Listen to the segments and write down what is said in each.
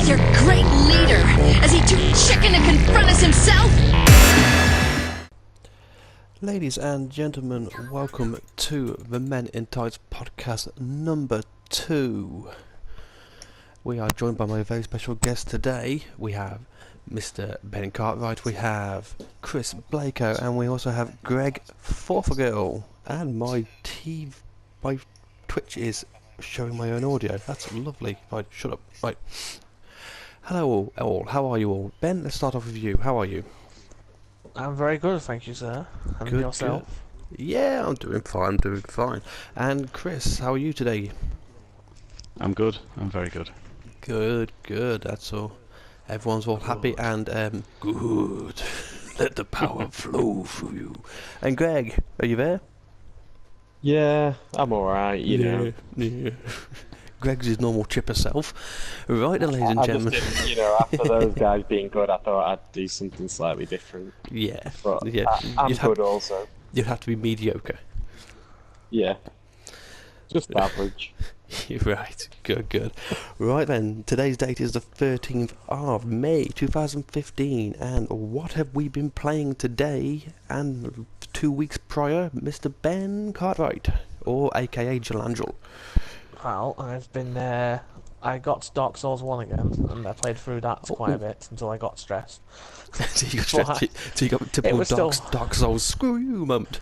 as your great leader. Is he too chicken to confront us himself? Ladies and gentlemen, welcome to the Men in Tights podcast number 2. We are joined by my very special guest today. We have Mr. Ben Cartwright, we have Chris Blako, and we also have Greg Forfagirl. And my Twitch is showing my own audio. That's lovely. Right, shut up. Right. Hello all. How are you all? Ben, let's start off with you. How are you? I'm very good, thank you, sir. And Good, yourself? Good. Yeah, I'm doing fine. And Chris, how are you today? I'm good. I'm very good. Good. That's all. Everyone's all happy and good. Let the power flow through you. And Greg, are you there? Yeah, I'm alright, you know. Yeah. Greg's his normal chipper self. Right then, ladies and gentlemen. Just didn't, after those guys being good, I thought I'd do something slightly different. Yeah. But yeah. I'm good also. You'd have to be mediocre. Yeah. Just average. Right, good. Right then, today's date is the 13th of May 2015, and what have we been playing today and 2 weeks prior, Mr. Ben Cartwright, or aka Jelangel? Well, I've been I got Dark Souls 1 again, and I played through that quite a bit until I got stressed. So you got typical Dark Souls screw you moment.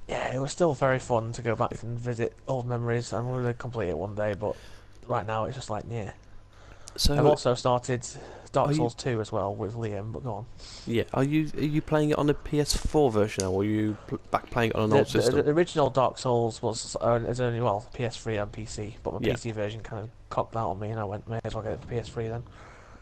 Yeah, it was still very fun to go back and visit old memories. I'm going to complete it one day, but right now it's just like, yeah. So I've also started Dark Souls 2 as well with Liam, but go on. Yeah, are you playing it on the PS4 version now, or are you back playing it on an old system? The original Dark Souls was only PS3 and PC, but my PC version kind of cocked out on me, and I went, may as well get it for PS3 then.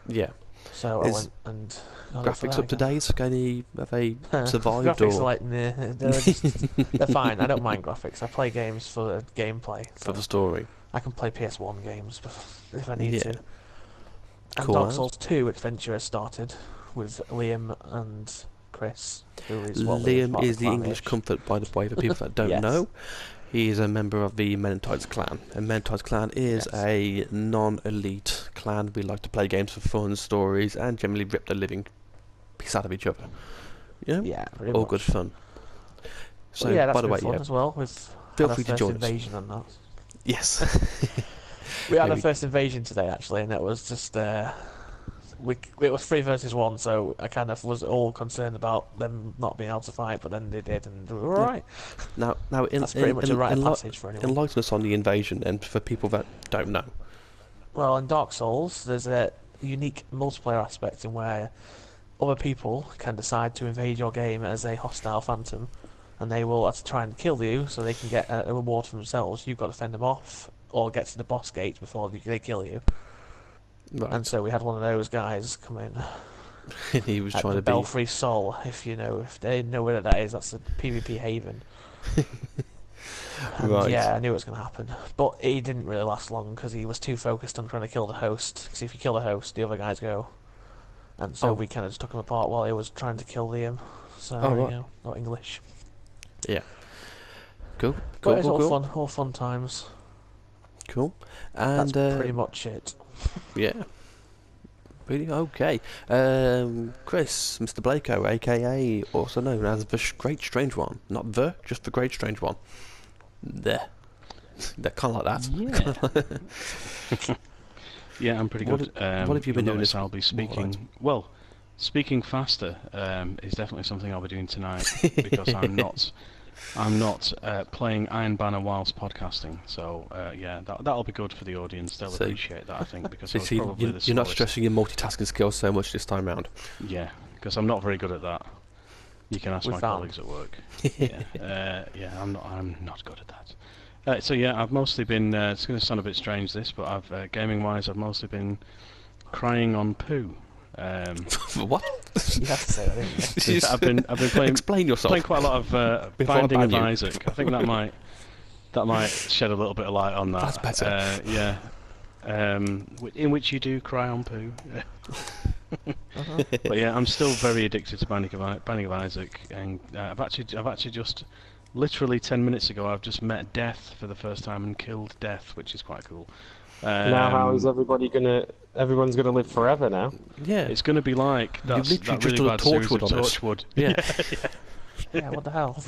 Yeah. So I went and graphics up to date? Have they survived? Graphics or? are like, nah, they're fine. I don't mind graphics. I play games for the gameplay. For the story. I can play PS1 games if I need to. And cool, Dark Souls 2 Adventure has started with Liam and Chris, who is Liam is the English comfort, by the way, for people that don't Yes. know. He is a member of the Men in Tights clan, and Men in Tights clan is a non-elite clan. We like to play games for fun, stories, and generally rip the living piece out of each other. Yeah, pretty all much. good fun. So, Well, yeah, that's by the been way, fun yeah, as well. With feel our free to first join us. invasion and that. Yes. We had our Maybe. first invasion today, actually, and it was just it was 3 versus 1, so I kind of was all concerned about them not being able to fight, but then they did, and they were alright. Now, That's pretty much a rite of passage for anyone. Enlighten us on the invasion, and for people that don't know. Well, in Dark Souls, there's a unique multiplayer aspect in where other people can decide to invade your game as a hostile phantom, and they will have to try and kill you so they can get a reward for themselves. You've got to fend them off, or get to the boss gate before they kill you. Right. And so we had one of those guys come in. And he was At trying the to be... Belfry Sol, if they know where that is, that's a PvP haven. And Right. yeah, I knew it was going to happen. But he didn't really last long because he was too focused on trying to kill the host. Because if you kill the host, the other guys go. And so we kind of just took him apart while he was trying to kill Liam. So, right. not English. Yeah. Cool. But it's all fun times. Cool. And That's pretty much it. yeah. Really? Okay. Chris, Mr. Blako, aka also known as the Great Strange One. Not the, just the Great Strange One. There. They're kind of like that. Yeah. Yeah, I'm pretty good. What have you been doing this I'll be speaking... right. Well, speaking faster is definitely something I'll be doing tonight because I'm not playing Iron Banner whilst podcasting. So yeah, that'll be good for the audience. They'll appreciate that, I think, because I was probably the you're not slowest. stressing your multitasking skills so much this time round. Yeah, because I'm not very good at that. You can ask We my found. colleagues at work. Yeah, I'm not good at that. So yeah, I've mostly been. It's going to sound a bit strange, this, but I've gaming-wise, I've mostly been crying on poo. What? You have to say that, didn't you? I've been playing. Explain yourself. Playing quite a lot of Before I Binding ban of you. Isaac. I think that might shed a little bit of light on that. That's better. Yeah. In which you do cry on poo. But yeah, I'm still very addicted to Binding of Isaac, and I've actually just literally 10 minutes ago I've just met Death for the first time and killed Death, which is quite cool. Now, how is everybody gonna Everyone's gonna live forever now. Yeah. It's going to be like You've that literally just really done a bad series of Torchwood on us. Torchwood. Yeah. Yeah, what the hell?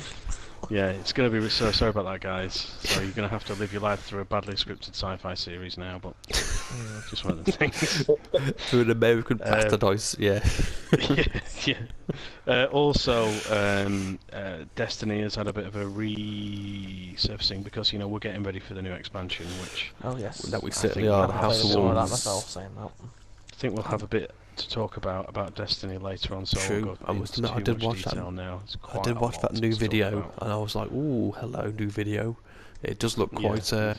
Yeah, it's going to be so sorry about that, guys. So you're going to have to live your life through a badly scripted sci-fi series now, but just one of the things. Through an American bastardise, yeah. yeah. Also, Destiny has had a bit of a resurfacing because we're getting ready for the new expansion, which Oh yes. That we I certainly think are. we'll House of I saw that Wolves. myself saying that. I think we'll have a bit to talk about Destiny later on. So True. We'll go I must into admit, too I did much watch that. detail now. It's I quite did a watch lot that new to talk video, about. and I was like, "Ooh, hello, new video." It does look Yeah.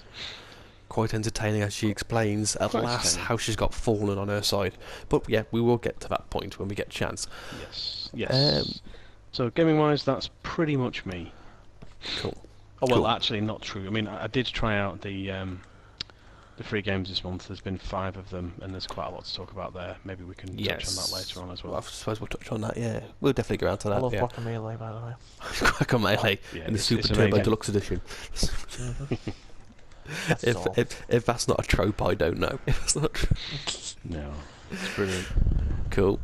quite entertaining as she explains at Quite last entertaining. how she's got fallen on her side. But yeah, we will get to that point when we get a chance. Yes. So gaming-wise, that's pretty much me. Cool. Oh well, Cool. actually, not true. I mean, I did try out the free games this month. There's been 5 of them, and there's quite a lot to talk about there. Maybe we can touch on that later on as well. I suppose we'll touch on that. Yeah, we'll definitely go out to I that. love Yeah. Guacamelee, by the way. Guacamelee Yeah, in the it's Super Turbo amazing. Deluxe Edition. That's all. If that's not a trope, I don't know. If that's not No, it's brilliant. cool,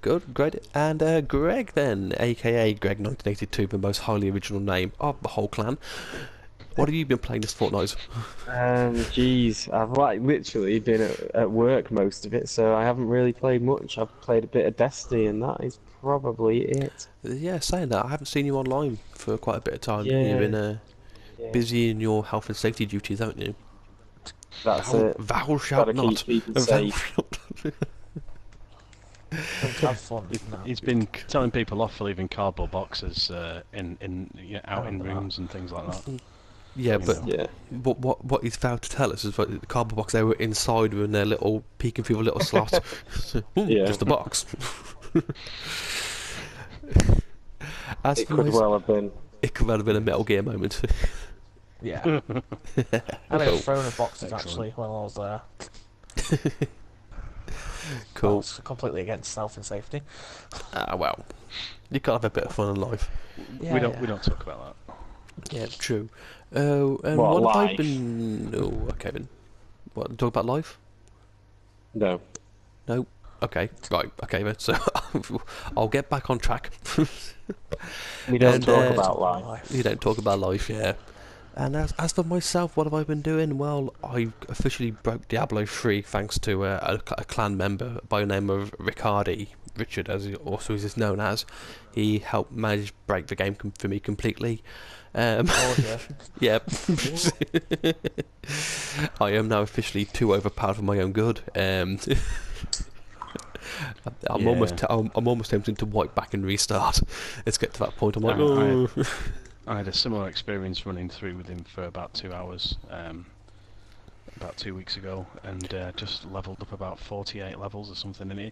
good, great. And Greg then, aka Greg 1982, the most highly original name of the whole clan. What have you been playing this fortnight? Geez, I've literally been at work most of it, so I haven't really played much. I've played a bit of Destiny, and that is probably it. Yeah, saying that, I haven't seen you online for quite a bit of time. Yeah. You've been Yeah, busy in your health and safety duties, haven't you? that's it. Thou shalt Gotta not. keep people Thou safe. shalt not. Have fun. No. He's been telling people off for leaving cardboard boxes out in remember that. rooms and things like that. Yeah, but Yeah. what he's failed to tell us is that the cardboard box they were inside were in their little peeking through a little slot. Yeah. Just a box. As It for could my- well have been. it could well have been a Metal Gear moment. Yeah. And I Cool. was thrown in boxes Excellent. actually while I was there. Cool. That's completely against health and safety. Well, you gotta have a bit of fun in life. we don't talk about that. Yeah, true. Oh, and What, what have I life? been? Oh, okay then. What, talk about life? No. No. Okay, right. Okay, then. So I'll get back on track. We don't And, talk about life. Life. You don't talk about life, yeah. And as for myself, what have I been doing? Well, I officially broke Diablo 3 thanks to a clan member by the name of Riccardi, Richard as he also is known as. He helped manage break the game for me completely. Oh, yeah. Yep. I am now officially too overpowered for my own good. I'm Yeah. I'm almost tempted to wipe back and restart. Let's get to that point. I'm like, I- oh. I had a similar experience running through with him for about 2 hours, about 2 weeks ago, and just leveled up about 48 levels or something. And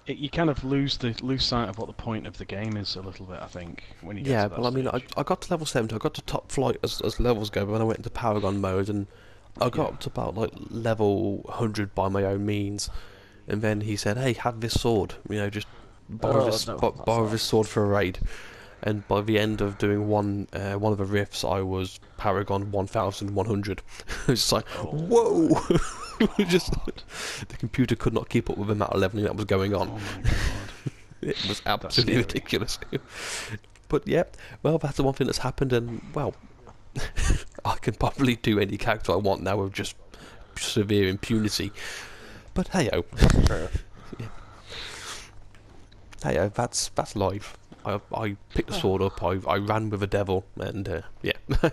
you kind of lose sight of what the point of the game is a little bit. I think when you get Yeah, to that well, I mean, stage. I got to level 70. I got to top flight as levels go, but then I went into Paragon mode, and I got Yeah. up to about like level 100 by my own means. And then he said, "Hey, have this sword. Just borrow Oh, this no, bo- that's borrow not- this sword for a raid." And by the end of doing one of the rifts, I was Paragon 1100. It's like, whoa! Just the computer could not keep up with the amount of leveling that was going on. Oh my god. It was absolutely scary. ridiculous. But yeah, well, that's the one thing that's happened, and well, I can probably do any character I want now with just severe impunity. But hey-o. Hey-o, that's life. I picked the sword up, I ran with the devil, and yeah. Yeah.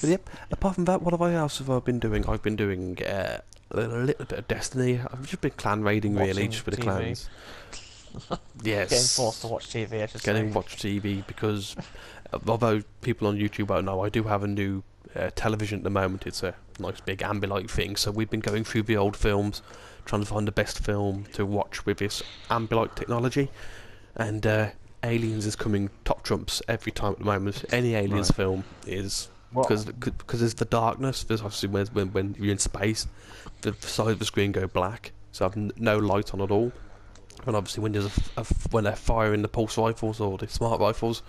But yep, apart from that, what else have I been doing? I've been doing a little bit of Destiny. I've just been clan raiding, really, Watching just with the TV. clans. Yes. Getting forced to watch TV, I should Getting say. watch TV because although people on YouTube won't know, I do have a new television at the moment. It's a nice big Ambilight thing, so we've been going through the old films, trying to find the best film to watch with this Ambilight technology, and Aliens is coming top trumps every time at the moment. Any Aliens Right. film is What? because there's the darkness. There's obviously when you're in space, the side of the screen go black, so I've no light on at all. And obviously when there's when they're firing the pulse rifles or the smart rifles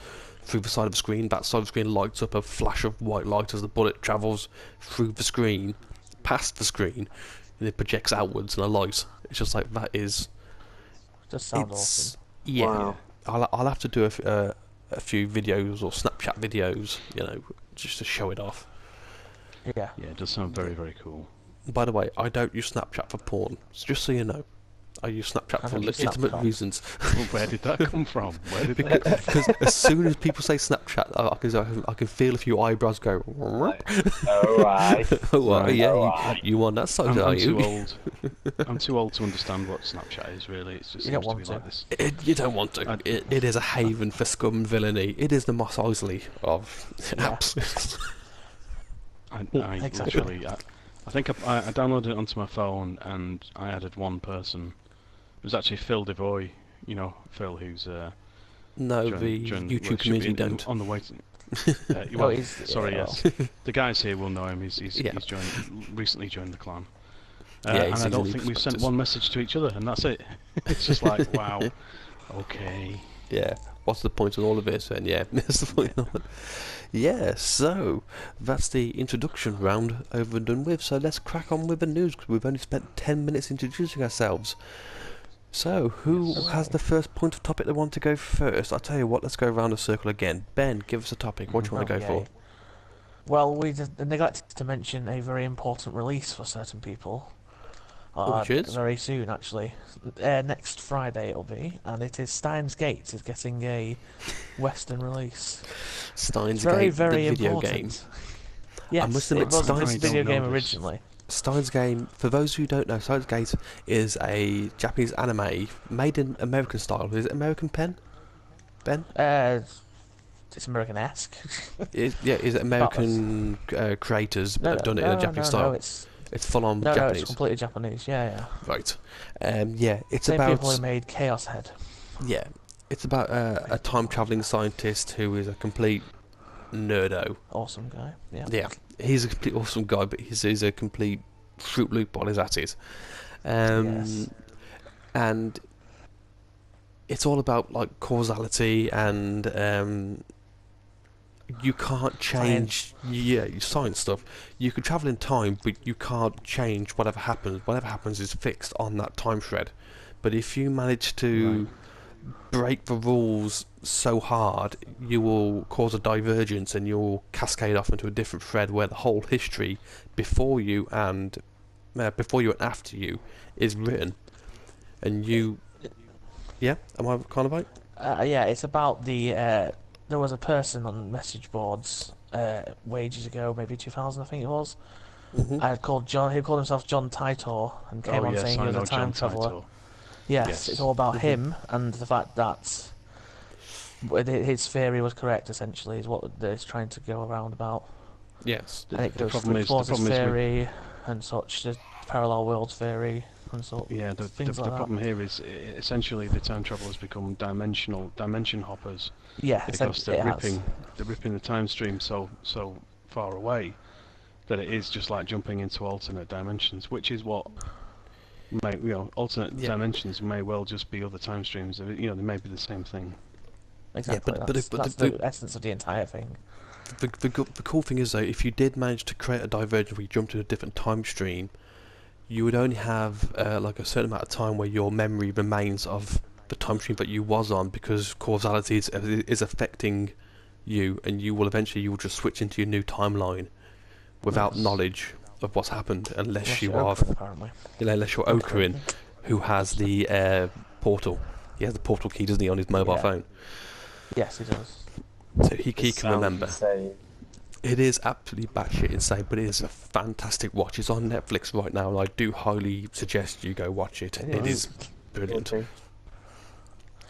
through the side of the screen, that side of the screen lights up a flash of white light as the bullet travels through the screen, past the screen, and it projects outwards and a light. It's just like that is. Just sounds It's awesome. yeah. Wow. I'll have to do a few videos or Snapchat videos, just to show it off. Yeah. Yeah, it does sound very, very cool. By the way, I don't use Snapchat for porn, just so you know. I use Snapchat I for don't use legitimate Snapchat. reasons. Well, where did that come from? Where did that come from? Because as soon as people say Snapchat, I can feel a few eyebrows go. Alright. Well, Right. yeah, Alright. you on that side, I'm are too you? old. I'm too old to understand what Snapchat is. Really, it's just You don't seems to be want to. like this. You don't want to. It is a haven for scum and villainy. It is the Moss Eisley of Yeah. apps. I Exactly. literally, I think I downloaded it onto my phone and I added one person. It was actually Phil Devoy, Phil, who's No, joined- the joined- YouTube well, should be community don't. on the way. Oh, Well, he's- sorry, yeah, yes. The guys here will know him. He's Yeah. recently joined the clan. Yeah, And he's I don't easily think we've sent prospectus. one message to each other, and that's it. It's just like, wow, okay. Yeah. What's the point of all of this? And yeah, that's the point of it. Yeah, so that's the introduction round over and done with. So let's crack on with the news, because we've only spent 10 minutes introducing ourselves. So, who has the first point of topic they want to go first? I'll tell you what, let's go around the circle again. Ben, give us a topic. What do you want to go for? Okay. Well, we neglected to mention a very important release for certain people. Which is? Very soon, actually. Next Friday it'll be, and it is Steins Gate is getting a Western release. Steins Very, Gate, very the video important. game. Yes, must admit, it was a Steins- video I don't game know this. originally. Steins Game, for those who don't know, Steins Gate is a Japanese anime made in American style. Is it American Ben? It's American-esque. Is it American creators that have done it in a Japanese style? No, it's It's full on no, Japanese. it's completely Japanese. Yeah. Right. Yeah, it's Same about people who made Chaos Head. yeah, it's about a time traveling scientist who is a complete nerdo. Awesome guy. Yeah. Yeah, he's a complete awesome guy, but he's a complete Fruit Loop while he's at it. Yes. And it's all about like causality and you can't change science stuff. You can travel in time, but you can't change whatever happens. Whatever happens is fixed on that time shred. But if you manage to break the rules so hard, you will cause a divergence and you'll cascade off into a different thread where the whole history before you and after you is written. And you, yeah, am I kind of right? Yeah, it's about the. There was a person on message boards ages ago, maybe 2000, I think it was. Called John. He called himself John Titor and came on yes, saying I he was know a time John traveller. Titor. Yes, it's all about him and the fact that his theory was correct. Essentially, is what it's trying to go around about. Yes. And it The goes problem is- the explores his problem is with- theory and such, the parallel world theory and such. Yeah, the things like that. problem here is essentially the time travelers become dimension hoppers Yeah, because it has. they're ripping the time stream so far away that it is just like jumping into alternate dimensions, which is what alternate dimensions may well just be other time streams. They may be the same thing. Exactly. but that's the- the essence of the entire thing. The cool thing is though, if you did manage to create a divergence where you jumped to a different time stream, you would only have like a certain amount of time where your memory remains of the time stream that you was on, because causality is affecting you, and you will just switch into your new timeline without knowledge of what's happened, unless you are apparently. unless you're Okarin, who has the portal. He has the portal key, doesn't he, on his mobile Yeah. phone? Yes, he does. So he can remember. It is absolutely batshit insane, but it is a fantastic watch. It's on Netflix right now, and I do highly suggest you go watch it. It is brilliant.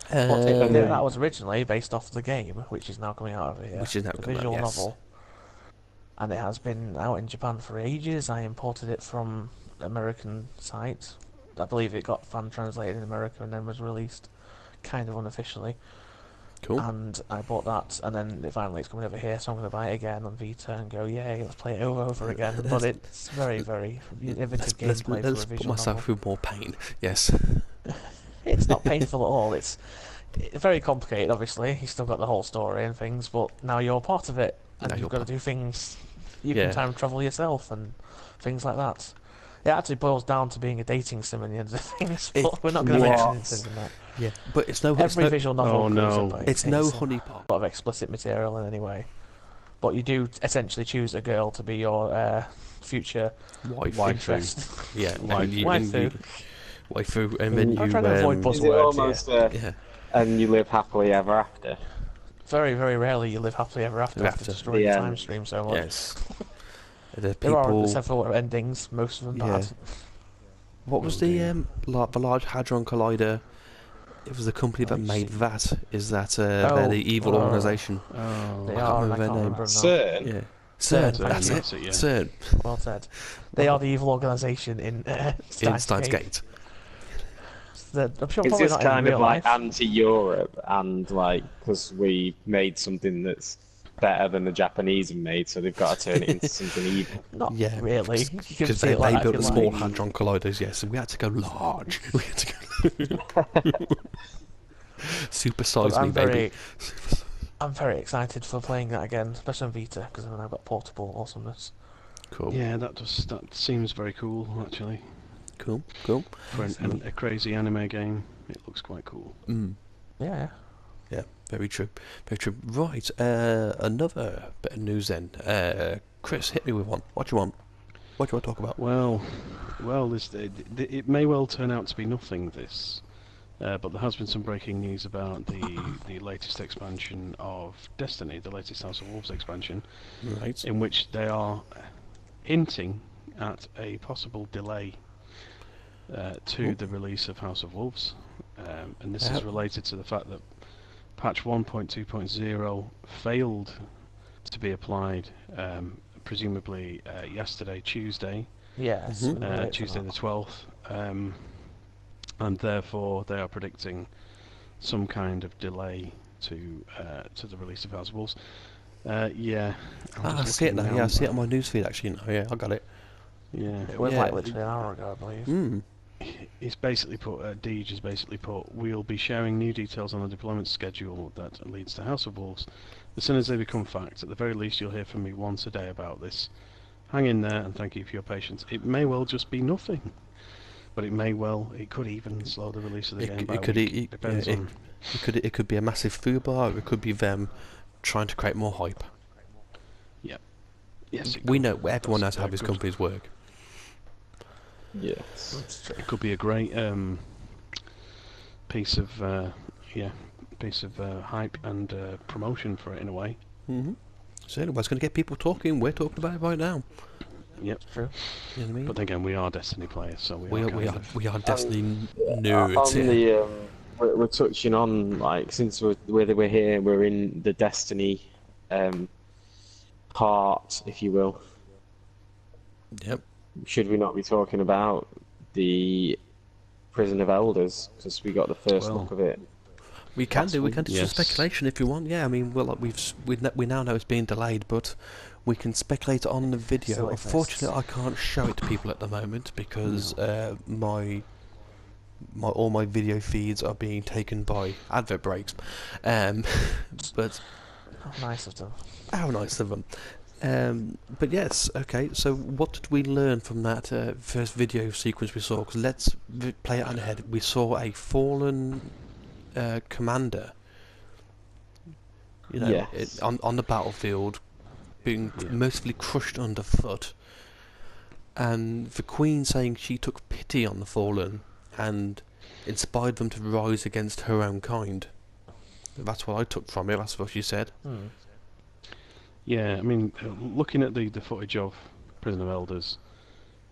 That was originally based off the game, which is now coming out of here. Which is now the coming out, visual yes. novel. And it has been out in Japan for ages. I imported it from American site. I believe it got fan translated in America and then was released kind of unofficially. Cool. And I bought that, and then finally it's coming over here, so I'm going to buy it again on Vita and go, yay, let's play it over again. But it's very, very innovative gameplay for a let's put visual myself novel. through more pain. Yes. It's not painful at all. It's very complicated, obviously. You've still got the whole story and things, but now you're part of it, and Now you've you're got to part- do things. You Yeah. can time travel yourself and things like that. It actually boils down to being a dating sim in the end of things, It- but we're not going to What? mention anything in that. Yeah, but it's no. Every visual novel Oh, no. It's no a honeypot. lot of explicit material in any way. But you do essentially choose a girl to be your future Waifu. interest. Yeah, Waifu. Waifu, and then I'm you. trying to avoid Is it buzzwords almost Yeah, and you live happily ever after? Very, very rarely you live happily ever after After. destroying Yeah. the time stream so much. yes. The There are people. several endings, most of them Yeah. bad. What was the Large Hadron Collider? It was the company that made that. Is that they're the evil organisation? Oh, They I can't are, and remember I their can't name. remember them now. CERN? Yeah, CERN, CERN. That's that's it. it, yeah. CERN Well said. They are the evil organisation in in Steins Gate. I'm sure It's probably just not in kind real of like life. anti-Europe, and like because we made something that's better than the Japanese have made, so they've got to turn it into something evil. Not Yeah, really. You can Because see they it like that built if the you small like. Hadron Colliders, yes, and we had to go large. We had to go super size me, I'm baby. I'm very excited for playing that again, especially on Vita, because then I've got portable awesomeness. Cool, Yeah, that seems very cool actually. cool. For a crazy anime game, it looks quite cool. Mm. Yeah, Yeah, very true. Very true. Right, another bit of news then. Chris, hit me with one. What do you want? What do you want to talk about? Well, it may well turn out to be nothing. This, but there has been some breaking news about the latest expansion of Destiny, the latest House of Wolves expansion, Right. in which they are hinting at a possible delay to the release of House of Wolves, and this is related to the fact that patch 1.2.0 failed to be applied, presumably yesterday, Tuesday, yes. Mhm. we can relate to Tuesday that. the 12th, and therefore they are predicting some kind of delay to the release of House of Wolves. Yeah, I'm I just see it looking now. Yeah, I see it on my newsfeed actually now. Yeah, I got it. Yeah, It was Yeah. like literally an hour ago, I believe. Mm. it's basically put. Deej has basically put. We'll be sharing new details on the deployment schedule that leads to House of Wolves. As soon as they become fact, at the very least, you'll hear from me once a day about this. Hang in there, and thank you for your patience. It may well just be nothing, but it could even slow the release of the game by a week. Depends on. It could be a massive foobar. Or it could be them trying to create more hype. Yes, it We could. know everyone knows That's how these good. companies work. Yes. It's true. It could be a great piece of hype and promotion for it in a way. Mm-hmm. So anyway, it's going to get people talking. We're talking about it right now. Yep. It's true. You know what I mean? But then again, we are Destiny players, so we are Destiny On nerds. Yeah. the we're touching on like since we're here, we're in the Destiny part, if you will. Yep. Should we not be talking about the Prison of Elders because we got the first Well, look of it? We can Last do. We week. can do Yes. some speculation if you want. Yeah, I mean, well, we now know it's being delayed, but we can speculate on the video. Still Unfortunately, I can't show it to people at the moment because all my video feeds are being taken by advert breaks. But How nice of them. how nice of them. But yes, okay. So what did we learn from that first video sequence we saw? Because let's play it on ahead. We saw a fallen commander. You know, Yes. on the battlefield, being Yeah. mercifully crushed underfoot, and the Queen saying she took pity on the fallen and inspired them to rise against her own kind. That's what I took from it. That's what she said. Yeah, I mean, looking at the footage of Prison of Elders,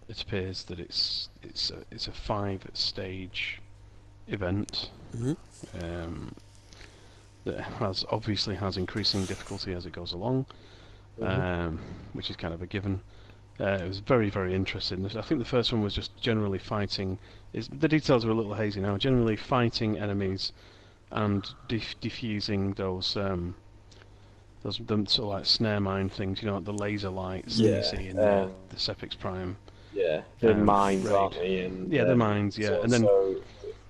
it appears that it's a 5-stage event Mm-hmm. that obviously has increasing difficulty as it goes along, which is kind of a given. It was very, very interesting. I think the first one was just generally fighting. The details are a little hazy now. Generally fighting enemies and diffusing those them sort of like snare mine things, you know, like the laser lights that you see in the Sepix Prime. Yeah, the mines, raid. aren't they? And, Yeah, the mines, yeah, and then so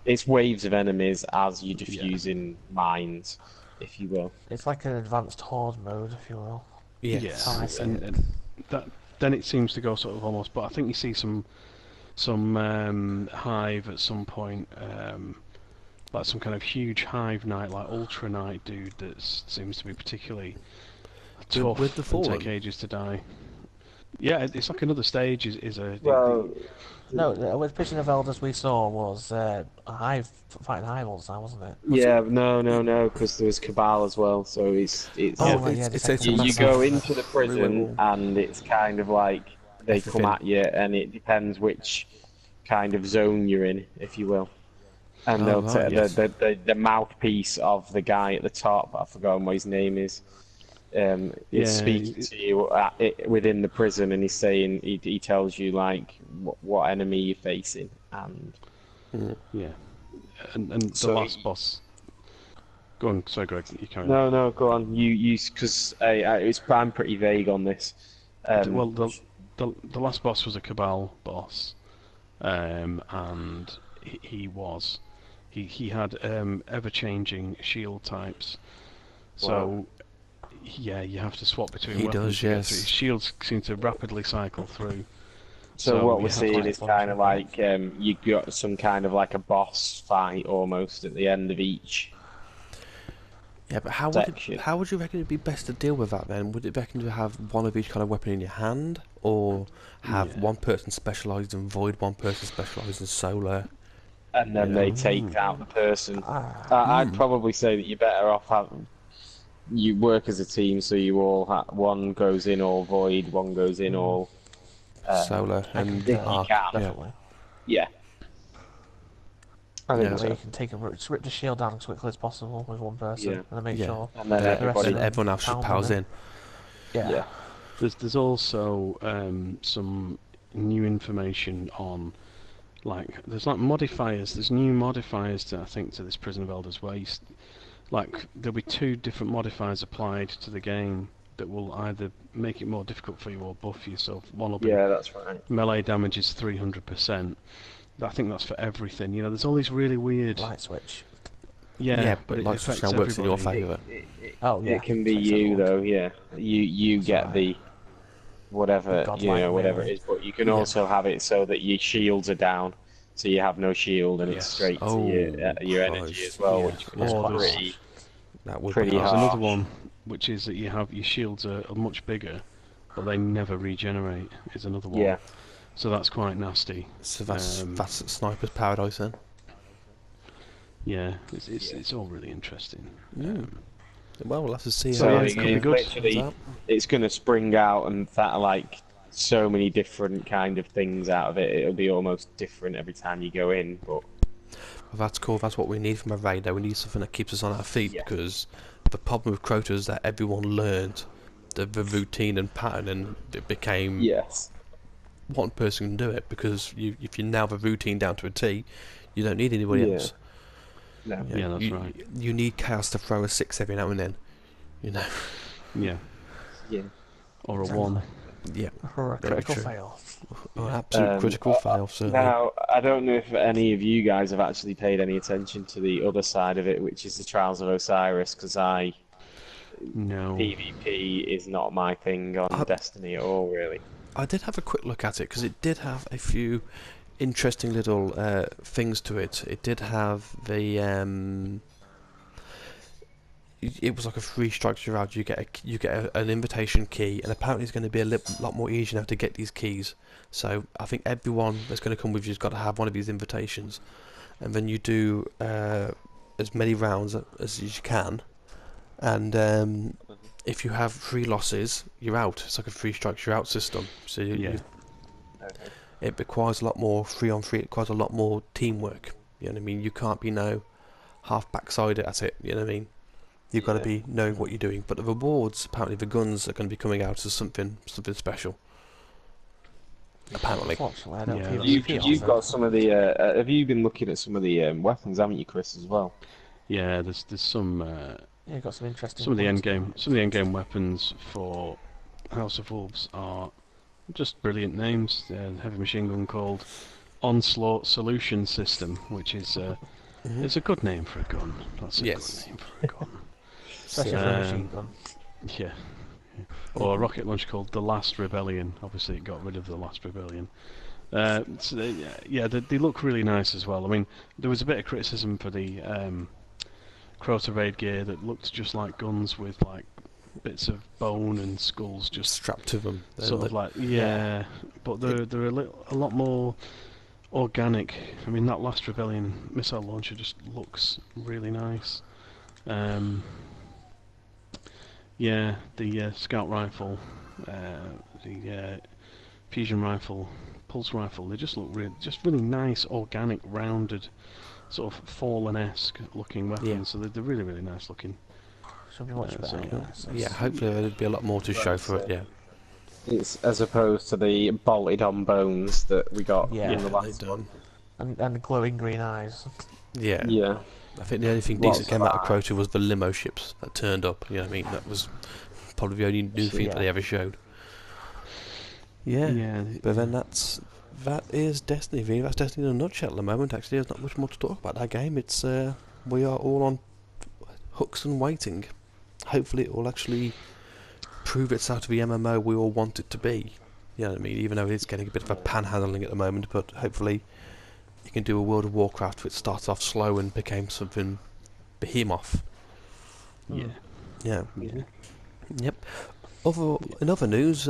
it's waves of enemies as you diffusing mines, if you will. It's like an advanced horde mode, if you will. Yes. how I see and that then it seems to go sort of almost. But I think you see some some hive at some point, like some kind of huge hive knight, like ultra knight dude that seems to be particularly tough with the and Fallen? take ages to die. Yeah, it's like another stage. Is a Well, No, with Prison of Elders we saw was Hive fighting Hive all the time, wasn't it? yeah, no, because there was Cabal as well. So it's Oh, Oh, right, yeah, it's the a second you massive- go into the Freeway prison wall. and it's kind of like they Everything. come at you, and it depends which kind of zone you're in, if you will. And Oh, they'll right, take yes. the mouthpiece of the guy at the top. I've forgotten what his name is. Yeah, He's speaking to you within the prison, and he's saying he tells you like what enemy you're facing, and yeah, and the So last boss. Go on, sorry, Greg. You carry on. no, go on. You because I'm pretty vague on this. Well, the last boss was a Cabal boss, and he had ever-changing shield types. So yeah, you have to swap between He weapons does, to get yes. through. His shields seem to rapidly cycle through. So what you we're have seeing to- is kind of like you got some kind of like a boss fight almost at the end of each. Yeah, but section. how would you reckon it'd be best to deal with that then? Would it be better to have one of each kind of weapon in your hand, or have Yeah. one person specialised in void, one person specialised in solar? And then Yeah. they take out the person. Ah, I'd probably say that you're better off having you work as a team, so you all one goes in all void, one goes in all Solar and if you arc. can. Yeah. definitely. yeah. I think Yeah. Where you so. can take rip the shield down as quickly as possible with one person, Yeah. and then make Yeah. sure. And then Yeah, everybody. and everyone else just pound powers on it. in. Yeah. There's also some new information on there's like modifiers. There's new modifiers to this Prison of Elders where there'll be two different modifiers applied to the game that will either make it more difficult for you or buff you. So one will be Yeah, that's right. melee damage is 300%. I think that's for everything. You know, there's all these really weird. Light switch. Yeah, but but it like affects switch now works in your everybody. favour. Oh yeah. It can be Takes you everyone. though, yeah. You get right. the whatever Godlike whatever it melee. is, but you can Yeah. also have it so that your shields are down, so you have no shield and it's Yes. straight to Oh, your energy Christ. as well, Yeah. which is Oh, there's- pretty. That would Pretty be There's hard. another one, which is that your shields are much bigger, but they never regenerate. Is another one. Yeah. So that's quite nasty. So that's Um, Sniper's Paradise then. Yeah, it's all really interesting. Well, we'll have to see So how yeah, it it could be good. literally, comes out. it's going to spring out and that like so many different kind of things out of it. It'll be almost different every time you go in, but Well, that's cool. That's what we need from a raid. Though we need something that keeps us on our feet Yeah. because the problem with Crota is that everyone learned the routine and pattern, and it became yes. one person can do it because if you nail the routine down to a T, you don't need anybody Yeah. else. No. Yeah, that's you, right. You need Chaos to throw a 6 every now and then. You know. Yeah, Yeah. or a 1. Yeah. Or a Very critical true. fail. An absolute critical fail. Certainly. Now, I don't know if any of you guys have actually paid any attention to the other side of it, which is the Trials of Osiris, because No. PvP is not my thing on Destiny at all, really. I did have a quick look at it because it did have a few interesting little things to it. It did have the it was like a free structure out. You get an invitation key, and apparently it's going to be a lot more easy now to get these keys. So I think everyone that's going to come with you's got to have one of these invitations, and then you do as many rounds as you can, and if you have 3 losses, you're out. It's like a free structure out system. So Yeah. it requires a lot more 3-on-3. It requires a lot more teamwork. You know what I mean? You can't be half backside at it. You know what I mean? You've got to be knowing what you're doing. But the rewards, apparently, the guns are going to be coming out as something special. Apparently. Unfortunately, I don't Yeah, feel that's You've, feel you've so. got some of the. Have you been looking at some of the weapons, haven't you, Chris, as well? Yeah, there's some Yeah, got some interesting. some of the ones. endgame weapons for House of Wolves are just brilliant names. Heavy machine gun called Onslaught Solution System, which is it's a good name for a gun. That's a Yes. good name for a gun. Especially for a machine gun. Yeah. Or a rocket launch called The Last Rebellion. Obviously, it got rid of The Last Rebellion. They look really nice as well. I mean, there was a bit of criticism for the Crota Raid gear that looked just like guns with like bits of bone and skulls just Strapped to them. sort of like but they're a lot more organic. I mean, that last Rebellion missile launcher just looks really nice. The scout rifle, the fusion rifle, pulse rifle, they just look really nice, organic, rounded, sort of Fallen-esque looking weapons. Yeah. So they're really, really nice looking. Should be much better. Yeah, hopefully there'll be a lot more to show for it. Yeah. It's as opposed to the bolted on bones that we got Yeah, in the they've last done. one. And the glowing green eyes. Yeah. Yeah. I think the only thing Lots decent came out of of Crota was the limo ships that turned up. You know what I mean? That was probably the only new thing that they ever showed. Yeah. Yeah. But then that is Destiny, V. That's Destiny in a nutshell at the moment. Actually, there's not much more to talk about that game. It's we are all on hooks and waiting. Hopefully, it will actually prove itself to be MMO we all want it to be. You know what I mean? Even though it is getting a bit of a panhandling at the moment, but hopefully, you can do a World of Warcraft which starts off slow and became something behemoth. Yeah. Yeah. Yep. In other news,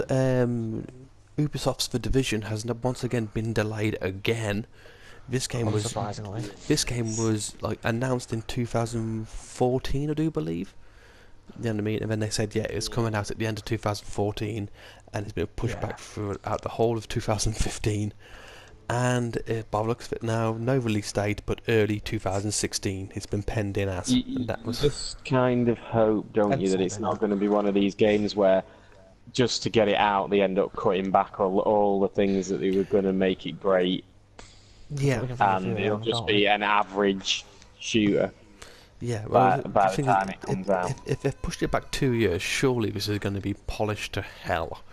Ubisoft's The Division has once again been delayed again. This game was like announced in 2014, I do believe. You know what I mean? And then they said, yeah, it's coming out at the end of 2014, and it's been pushed back throughout the whole of 2015. And by the looks of it now, no release date, but early 2016. It's been penned in as. And that was just kind of hope, don't you, that it's not going to be one of these games where just to get it out, they end up cutting back all the things that they were going to make it great, yeah, and it'll just be an average shooter. Yeah, well, by the time it comes out. If they've pushed it back 2 years, surely this is going to be polished to hell.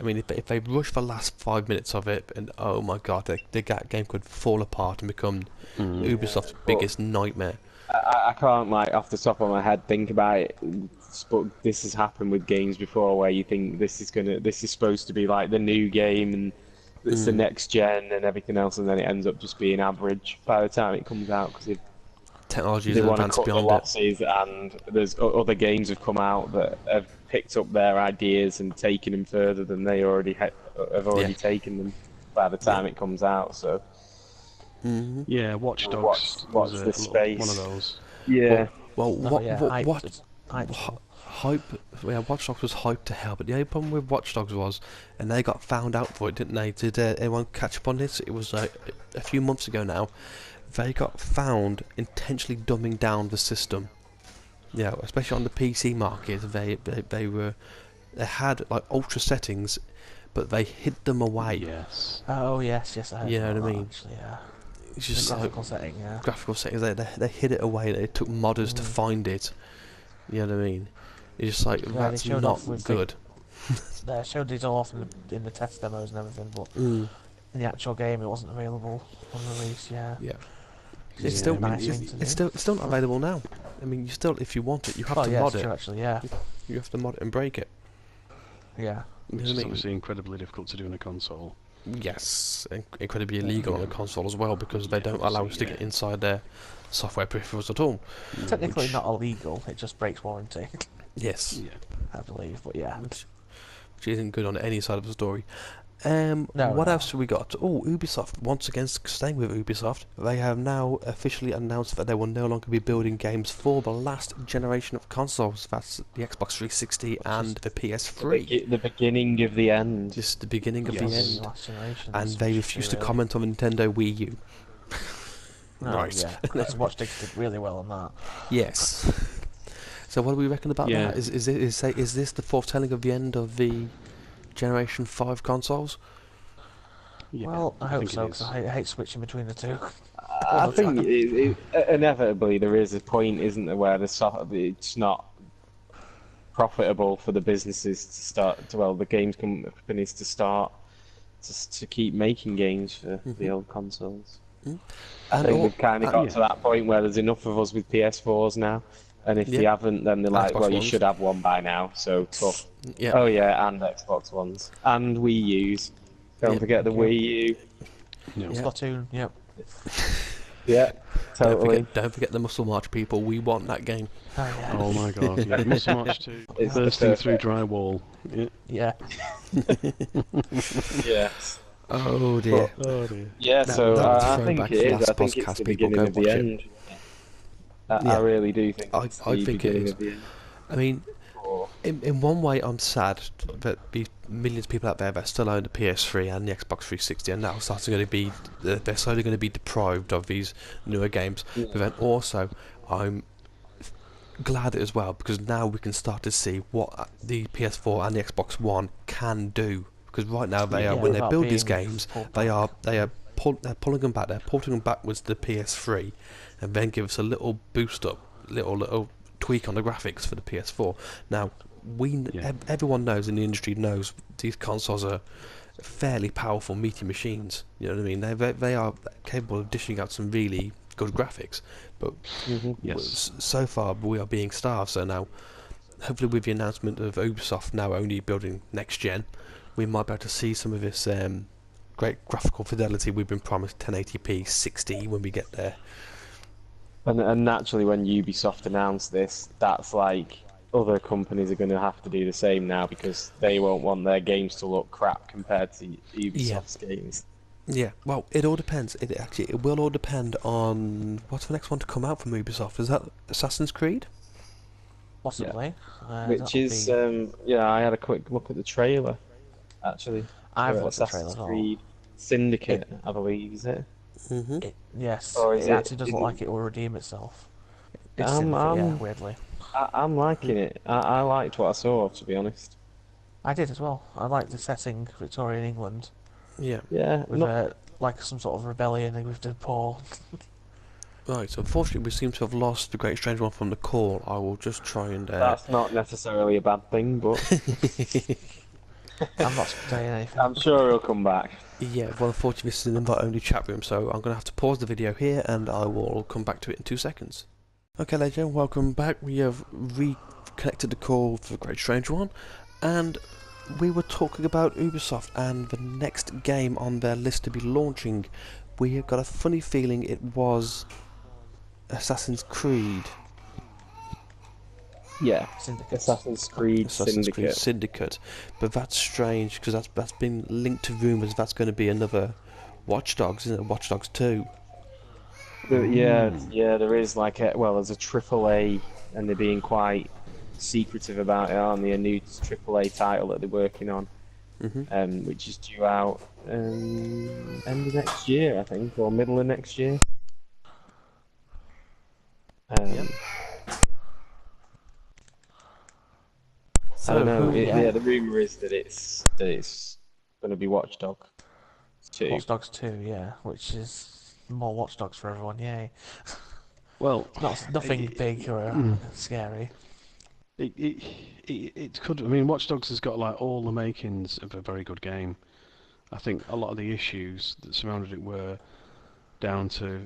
I mean, if they rush the last 5 minutes of it, and oh my god, the game could fall apart and become Ubisoft's biggest nightmare. I can't, like, off the top of my head think about it, but this has happened with games before where you think this is supposed to be like the new game and it's the next gen and everything else, and then it ends up just being average by the time it comes out because Technology is they want to advanced cut the beyond it. losses, and there's other games have come out that have picked up their ideas and taken them further than they already have already taken them by the time it comes out. So Yeah, Watch Dogs watch was this space. one of those. yeah, Well, what Hype. hype? Yeah, Watch Dogs was hyped to hell, but the only problem with Watch Dogs was, and they got found out for it, didn't they? Did anyone catch up on this? It was a few months ago now. They got found intentionally dumbing down the system. Yeah, especially on the PC market, they had like ultra settings, but they hid them away. Yes. Oh yes, I heard You know about what I that, mean? Actually, yeah. It's just The like graphical setting, yeah. graphical settings. They hid it away. It took modders to find it. You know what I mean? It's just like they that's showed not off with good. They showed it all off in the test demos and everything, but in the actual game it wasn't available on release. Yeah. Yeah. It's still nice thing to it's do. still not available now. I mean, you still, if you want it, you have Oh to yeah, mod it's it. true, actually, yeah. You have to mod it and break it. Yeah. You know Which what is I mean? obviously incredibly difficult to do on a console. Yes, incredibly illegal on a console as well because they don't allow us to get inside their software peripherals at all. Technically Which- not illegal, it just breaks warranty, Yes, Yeah. I believe, but yeah. which isn't good on any side of the story. No, what no. else have we got? Oh, Ubisoft. Once again, staying with Ubisoft, they have now officially announced that they will no longer be building games for the last generation of consoles. That's the Xbox 360 and the PS3. the beginning of the end. Just the beginning of Yes. the end. Last generation, And that's they what refused to really- comment on the Nintendo Wii U. No, Right. Yeah, because Watch Dogs did really well on that. Yes. So what do we reckon about Yeah. that? Is this the foretelling of the end of the Generation 5 consoles? Yeah, Well, I hope think it so, because is. I hate switching between the two. I think inevitably there is a point, isn't there, where it's not profitable for the businesses to start, the games companies to start to keep making games for the old consoles. I And think all- we've kind of got to that point where there's enough of us with PS4s now, and if they Yeah. haven't, then they're like, Xbox well, you Ones. should have one by now, so tough. Yeah. Oh yeah, and Xbox Ones. And Wii U's. Don't Yeah. forget the Wii U. No. Yeah. Splatoon, yep. Yeah, Don't totally. don't forget the Muscle March, people. We want that game. Oh yeah. Oh my god, yeah. Muscle March 2, It's the bursting through perfect- drywall. Yeah. Yeah. Yes. Oh dear. Oh dear. Yeah, That- so that was I throwback think to it is. last I think it's podcast, the people. beginning Go of the watch it. end. I Yeah. really do think I it's the think it beginning is. of the end. I mean, Or- in one way, I'm sad that be millions of people out there that still own the PS3 and the Xbox 360 are now starting going to be they're slowly going to be deprived of these newer games. But then also, I'm glad as well because now we can start to see what the PS4 and the Xbox One can do. Because right now they are Yeah, when they without build these being games, pulled they're back. pulling them back. They're porting them backwards to the PS3, and then give us a little boost up, little tweak on the graphics for the PS4. Now Yeah. everyone knows in the industry knows these consoles are fairly powerful, meaty machines. You know what I mean? They are capable of dishing out some really good graphics, but Yes. so far we are being starved. So now, hopefully, with the announcement of Ubisoft now only building next gen, we might be able to see some of this great graphical fidelity we've been promised 1080p 60 when we get there. And naturally, when Ubisoft announced this, that's like other companies are going to have to do the same now because they won't want their games to look crap compared to Ubisoft's games. Yeah, well, it all depends. It will all depend on what's the next one to come out from Ubisoft. Is that Assassin's Creed? Possibly. Which that'll is, be- I had a quick look at the trailer, actually. I've for looked at the trailer Assassin's as well. Creed Syndicate, I believe, is it? Mm-hmm. Yes, Or is it it- actually does is look it- like it will redeem itself. It's Um, Syndicate, yeah, um, weirdly. I'm liking it. I liked what I saw, to be honest. I did as well. I like the setting, Victorian England, Yeah. Yeah, with not, like some sort of rebellion with the poor. Right, so unfortunately we seem to have lost the Great Strange One from the call. I will just try and... that's not necessarily a bad thing, but I'm not saying anything. I'm sure he'll come back. Yeah, well unfortunately this is an invite-only chat room, so I'm going to have to pause the video here and I will come back to it in 2 seconds. Okay, ladies and gentlemen, welcome back. We have reconnected the call for the Great Strange One, and we were talking about Ubisoft and the next game on their list to be launching. We have got a funny feeling it was Assassin's Creed. Yeah, Syndicate. Assassin's Creed Assassin's Syndicate. Creed Syndicate, but that's strange because that's been linked to rumours that's going to be another Watch Dogs, isn't it? Watch Dogs 2. Yeah, there is like there's a AAA, and they're being quite secretive about it, aren't they? A new AAA title that they're working on, which is due out end of next year, I think, or middle of next year. I don't know. The rumor is that it's going to be Watch Dogs 2. Watch Dogs 2, yeah, which is more Watch Dogs for everyone, yay. Well, Nothing big or scary. it could. I mean, Watch Dogs has got like all the makings of a very good game. I think a lot of the issues that surrounded it were down to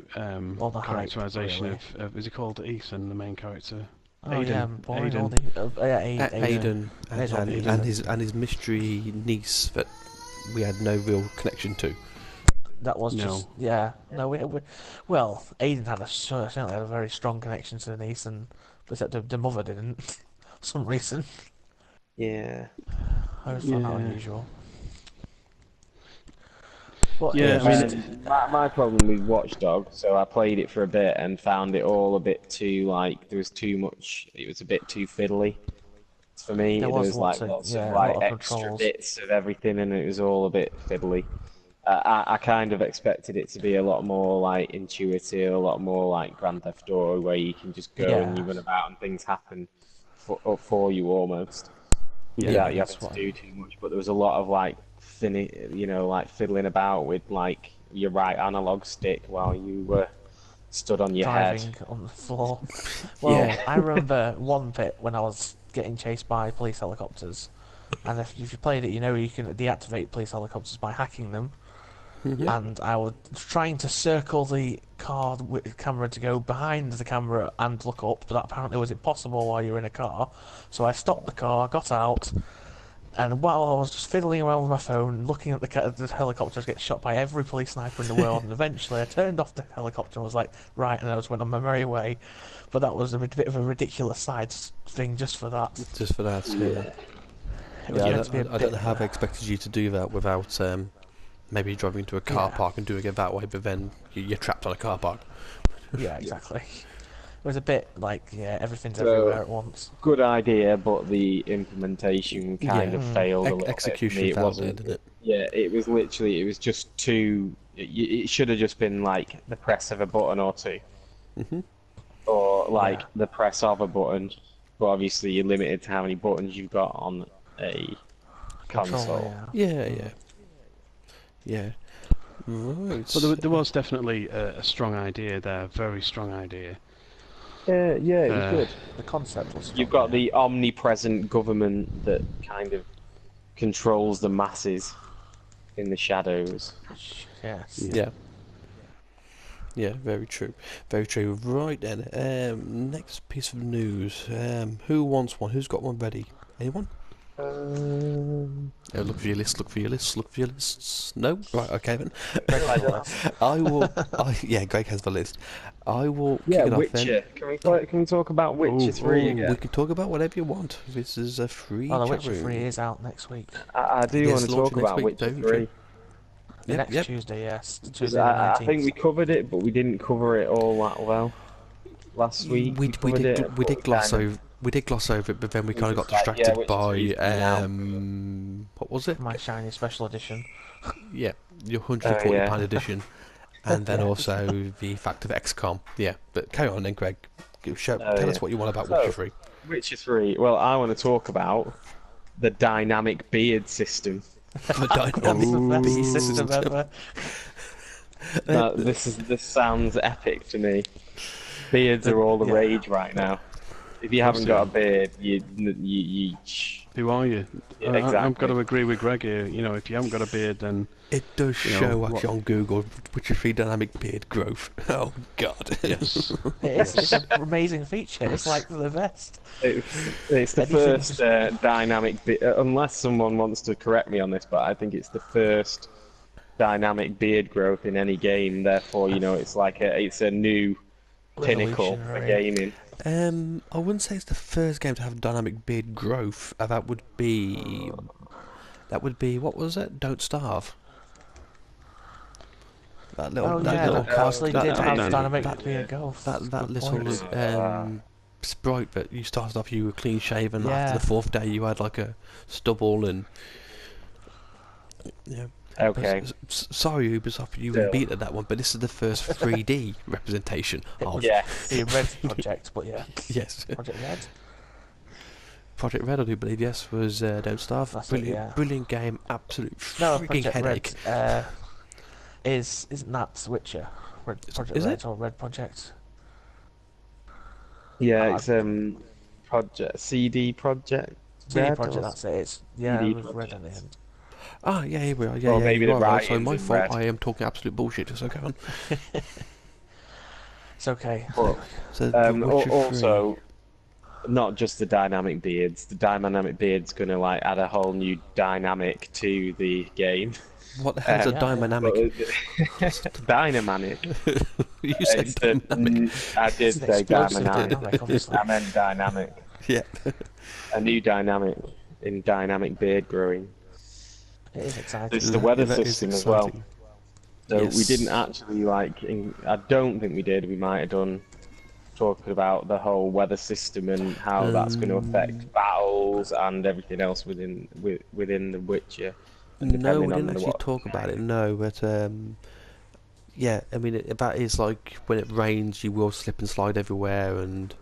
All the hype, characterization really. of is it called Ethan, the main character? Oh Aiden. yeah, boring, Aiden. all the, Aiden Aiden. and his mystery niece that we had no real connection to. That was No. just no. Well, Aiden had certainly had a very strong connection to the niece, and but the mother didn't for some reason. Yeah. I always found that Yeah. unusual. But Yeah, I mean, My problem with Watch Dogs, so I played it for a bit and found it all a bit too there was too much. It was a bit too fiddly for me. There There was was lots like of- lots yeah, of a like lot of extra controls. bits of everything, and it was all a bit fiddly. I kind of expected it to be a lot more like intuitive, a lot more like Grand Theft Auto, where you can just go and you Yeah. run about and things happen for you almost. Yeah, Yeah, you that's have to what- do too much, but there was a lot of like like fiddling about with like your right analog stick while you were stood on your driving head. on the floor. Well, Yeah. I remember one bit when I was getting chased by police helicopters, and if you played it, you know you can deactivate police helicopters by hacking them. And I was trying to circle the car with the camera to go behind the camera and look up, but that apparently was impossible while you're in a car. So I stopped the car, got out, And while I was just fiddling around with my phone, looking at the helicopters get shot by every police sniper in the world, and eventually I turned off the helicopter and was like, right, and I just went on my merry way. But that was a bit of a ridiculous side thing just for that. Just for that, yeah. It was Yeah, meant to be a I don't bit- know how they expected you to do that without maybe driving to a car Yeah. park and doing it that way, but then you're trapped on a car park. Yeah, exactly. It was a bit like, yeah, everything's So- everywhere at once. Good idea, but the implementation kind Yeah. of failed a little Execution bit. It failed, wasn't. didn't it? Yeah, it was just too. It should have just been like the press of a button or two, Mhm. or like Yeah. the press of a button. But obviously, you're limited to how many buttons you've got on a console. Yeah. Yeah. Right. But there was definitely a strong idea there, very strong idea. Yeah, it was good. The concept was. You've got the omnipresent government that kind of controls the masses in the shadows. Yes. Yeah. Yeah, very true. Very true. Right then, next piece of news. Who wants one? Who's got one ready? Anyone? Look for your list, look for your lists, look for your lists. No? Right, okay then. I will... yeah, Greg has the list. I will kick it off then. Witcher. Can we talk about Witcher 3 again? We can talk about whatever you want. This is a free Oh, The chat Witcher room. 3 is out next week. I do Yes, want to talk launching next about week, Witcher don't 3. you? Yep, Next yep. Tuesday, yes. Because Tuesday the I 19th. think we covered it, but we didn't cover it all that well last week. We covered did it, but gloss kind of- over. We did gloss over it, but then we It kind of was got just like, yeah, distracted Witcher by 3's coming out. what was it? My Shiny Special Edition. Yeah, your £140 yeah. edition, and then also the fact of XCOM. Yeah, but carry on then, Greg. Tell us what you want about So- Witcher 3. Witcher 3. Well, I want to talk about the dynamic beard system. The dynamic the best beast system system. ever. Now, this sounds epic to me. Beards are all the Yeah. rage right now. If you haven't got a beard, you Who are you? Yeah, I've got exactly. to agree with Greg here. You know, if you haven't got a beard, then It does You know, show what- actually on Google Witcher 3 dynamic beard growth. Oh God. yes. It's an amazing feature. It's like the best. It's the Anything first dynamic unless someone wants to correct me on this, but I think it's the first dynamic beard growth in any game. Therefore, you know, it's like it's a new pinnacle for Revolutionary. gaming. I wouldn't say it's the first game to have dynamic beard growth. That would be what was it? Don't Starve. That little, Oh that yeah, little that actually that- did that- have that- dynamic that- beard growth. that Good little point. sprite that you started off, you were clean shaven. Yeah. After the fourth day, you had like a stubble and yeah. Okay. Sorry, Ubisoft, you were Still. beat at that one, but this is the first 3D representation of Yeah. The Red Project, but yeah, yes. Project Red. Project Red, I do believe, yes, was Don't Starve. That's it, Brilliant, yeah. brilliant game, absolute No, freaking Project headache. Red isn't that Witcher? Project Is Red it? or Red Project? Yeah, it's project CD project. CD Red Project, or- that's it. It's yeah, CD with Red Project. at the end. Ah, yeah, here we are. Yeah, Well, yeah, maybe you the are right. So writing's my in fault. red. I am talking absolute bullshit. So go on. It's okay. But, So The Witcher 3. also, not just the dynamic beards. The dynamic beards gonna like add a whole new dynamic to the game. What the hell's a yeah. dynamic? Dynamic. You said It's the- dynamic. I did It's an say explosive dynamic. dynamic, obviously. I meant dynamic. Yeah. A new dynamic in dynamic beard growing. It is exciting. There's the weather That is system as well. exciting. So we Yes. didn't actually I don't think we did. We might have done talking about the whole weather system and how that's going to affect battles and everything else within the Witcher. No, we depending on didn't actually what- talk about it. No, but yeah, I mean that is like when it rains, you will slip and slide everywhere, and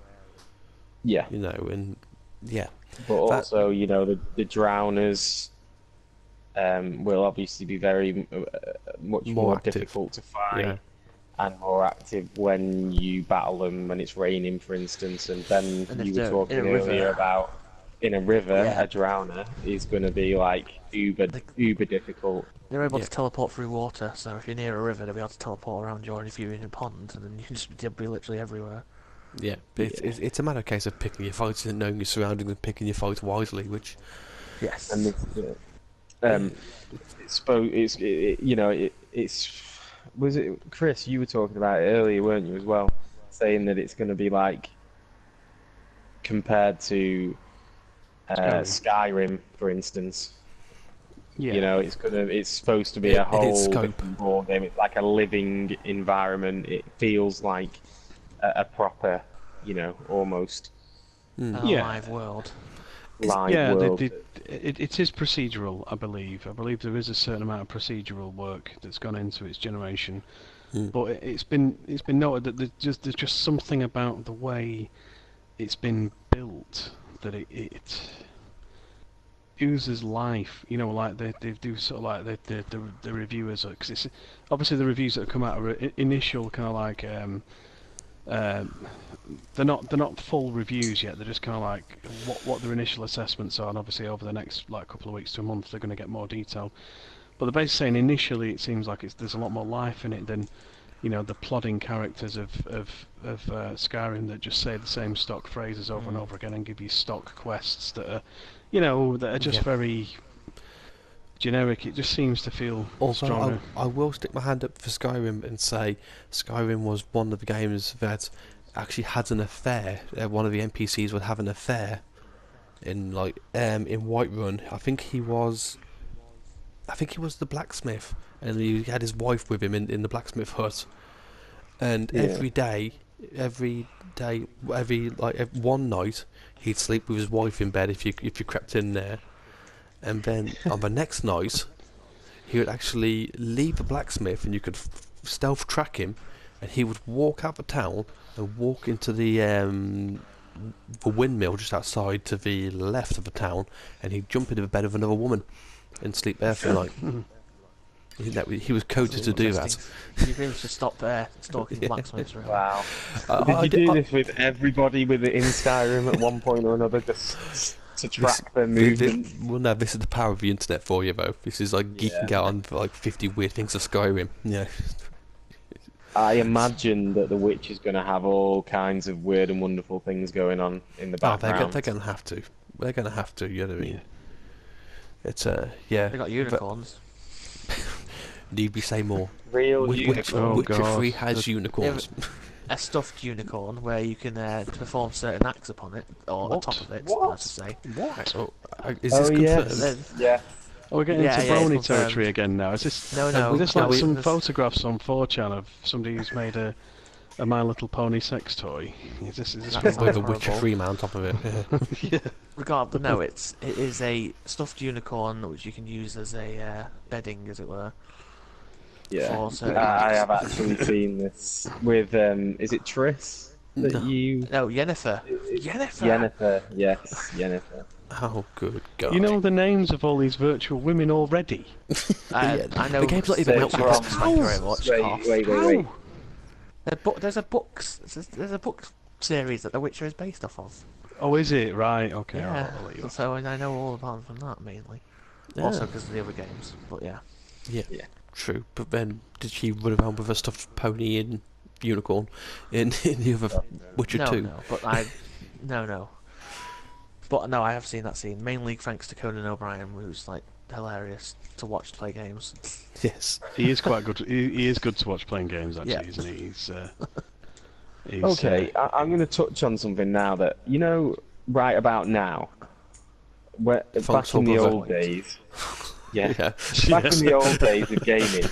Yeah, you know, and yeah, but that- also you know the drowners will obviously be very much More more active. difficult to find. yeah, And more active when you battle them when it's raining, for instance. And then And if you were they're talking in a river. earlier about in a river, Yeah. a drowner is going to be like uber difficult. They're able Yeah. to teleport through water, so if you're near a river, they'll be able to teleport around you, or if you're in a pond, then you can just be literally everywhere. yeah. But it's a matter of case of picking your fights and knowing your surroundings and picking your fights wisely, which Yes. And it's was it Chris? You were talking about it earlier, weren't you, as well? Saying that it's going to be like compared to Skyrim, for instance. Yeah. You know, it's supposed to be a whole scope. different ball game. It's like a living environment. It feels like a proper, almost A Yeah. live world. live Yeah, world. it is procedural, I believe. I believe there is a certain amount of procedural work that's gone into its generation, but it's been noted that there's just something about the way it's been built that it oozes life. You know, like they do sort of like the reviewers, because it's obviously the reviews that have come out are initial kind of like. They're not full reviews yet. They're just kind of like what their initial assessments are, and obviously over the next like couple of weeks to a month, they're going to get more detail. But they're basically saying initially it seems like there's a lot more life in it than, the plodding characters of Skyrim that just say the same stock phrases over and over again and give you stock quests that are, that are just very generic. It just seems to feel Also, stronger. I will stick my hand up for Skyrim and say Skyrim was one of the games that actually had an affair. One of the NPCs would have an affair in Whiterun. I think he was the blacksmith, and he had his wife with him in the blacksmith hut. And every one night he'd sleep with his wife in bed if you crept in there. And then on the next night, he would actually leave the blacksmith, and you could stealth track him, and he would walk out the town and walk into the windmill just outside to the left of the town, and he'd jump into the bed of another woman and sleep there for the night. He was coded to do that. You really should stop there stalking blacksmiths. Really. Wow. I Did you do this with everybody in Skyrim at one point or another, just to track their movement? Well, no, this is the power of the internet for you, though. This is like geeking out on like 50 weird things of Skyrim. Yeah. I imagine that The Witch is going to have all kinds of weird and wonderful things going on in the background. They're going to have to. They're going to have to. You know what I mean? Yeah. It's yeah. They got unicorns. Need we say more? Real Witcher unicorns. God. 3 has unicorns. A stuffed unicorn where you can perform certain acts upon it, or on top of it, I should say. What? Is this confirmed? There's- Yeah. Oh, we're getting into it's brony confirmed. territory again now. Is this? No, Is this like no, some this- photographs on 4chan of somebody who's made a My Little Pony sex toy? Is this? That's With a horrible. Witcher 3 man on top of it. Yeah. Regardless, no, it is a stuffed unicorn which you can use as a bedding, as it were. Yeah. For certain I acts. have actually seen this with, is it Triss that No. you... No, Yennefer. Yennefer. Yennefer, yes, Yennefer. Oh, good God. You know the names of all these virtual women already. Yeah, I know. the game's not even So out from- yet. Thank you very much. Cough. Wait. There's a book series that The Witcher is based off of. Oh, is it? Right, okay. Yeah. I'll let you off. So I know all about from that mainly. Yeah. Also because of the other games, but yeah. Yeah, Yeah. true. But then, did she run around with a stuffed pony and unicorn in the other Witcher No, 2? no, but no. But no, I have seen that scene mainly thanks to Conan O'Brien, who's like hilarious to watch play games. Yes. He is quite good. He is good to watch playing games, actually, Yeah. isn't he? He's Okay, I'm going to touch on something now that, right about now, back Funk's in the brother. old days, yeah, Yeah. back in the old days of gaming,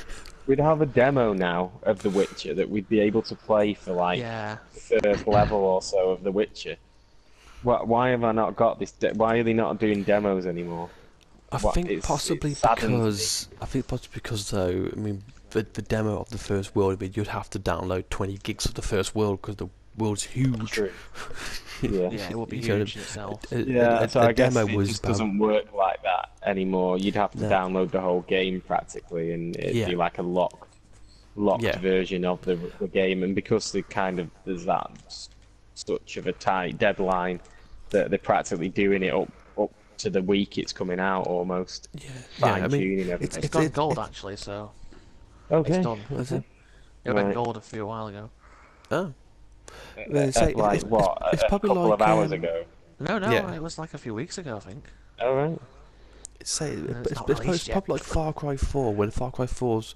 we'd have a demo now of The Witcher that we'd be able to play for like Yeah. the first level or so of The Witcher. Why have I not got this? Why are they not doing demos anymore? I What, think it's- possibly it saddens me. because though, I mean, the demo of the first world, I mean, you'd have to download 20 gigs of the first world because the world's huge. True. Yeah. Yeah, it will be You know, huge in itself. a So I guess demo it was just about- doesn't work like that anymore. You'd have to No. download the whole game practically, and it'd Yeah. be like a locked Yeah. version of the game. And because there's that such of a tight deadline that they're practically doing it up to the week it's coming out almost. Yeah, Fine I mean, tuning everything. It's gone gold actually, so Okay. it's done. is it? It went Right. gold a few while ago. Oh. Well, say- Like it's what? it's a probably couple like, of hours ago. No, Yeah. it was like a few weeks ago, I think. All right. say it's it's, not it's, released yet. probably like Far Cry 4, when Far Cry 4's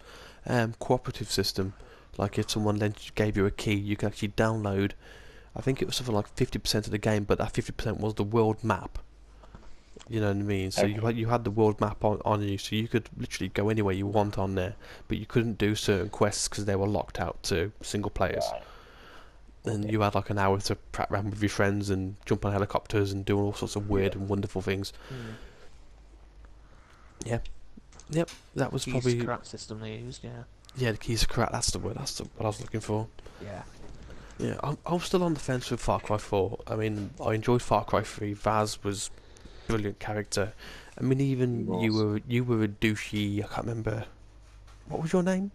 cooperative system, like if someone gave you a key, you could actually download. I think it was something like 50% of the game, but that 50% was the world map. You know what I mean? So you had the world map on you, so you could literally go anywhere you want on there, but you couldn't do certain quests because they were locked out to single players. Right. And you had like an hour to prat around with your friends and jump on helicopters and do all sorts of weird and wonderful things. Yeah. Yep, that was Keys probably... Karat system they used, yeah. Yeah, the keys are correct, that's the word, what I was looking for. Yeah. Yeah, I'm still on the fence with Far Cry 4. I mean, I enjoyed Far Cry 3. Vaz was a brilliant character. I mean, even you were a douchey, I can't remember... What was your name?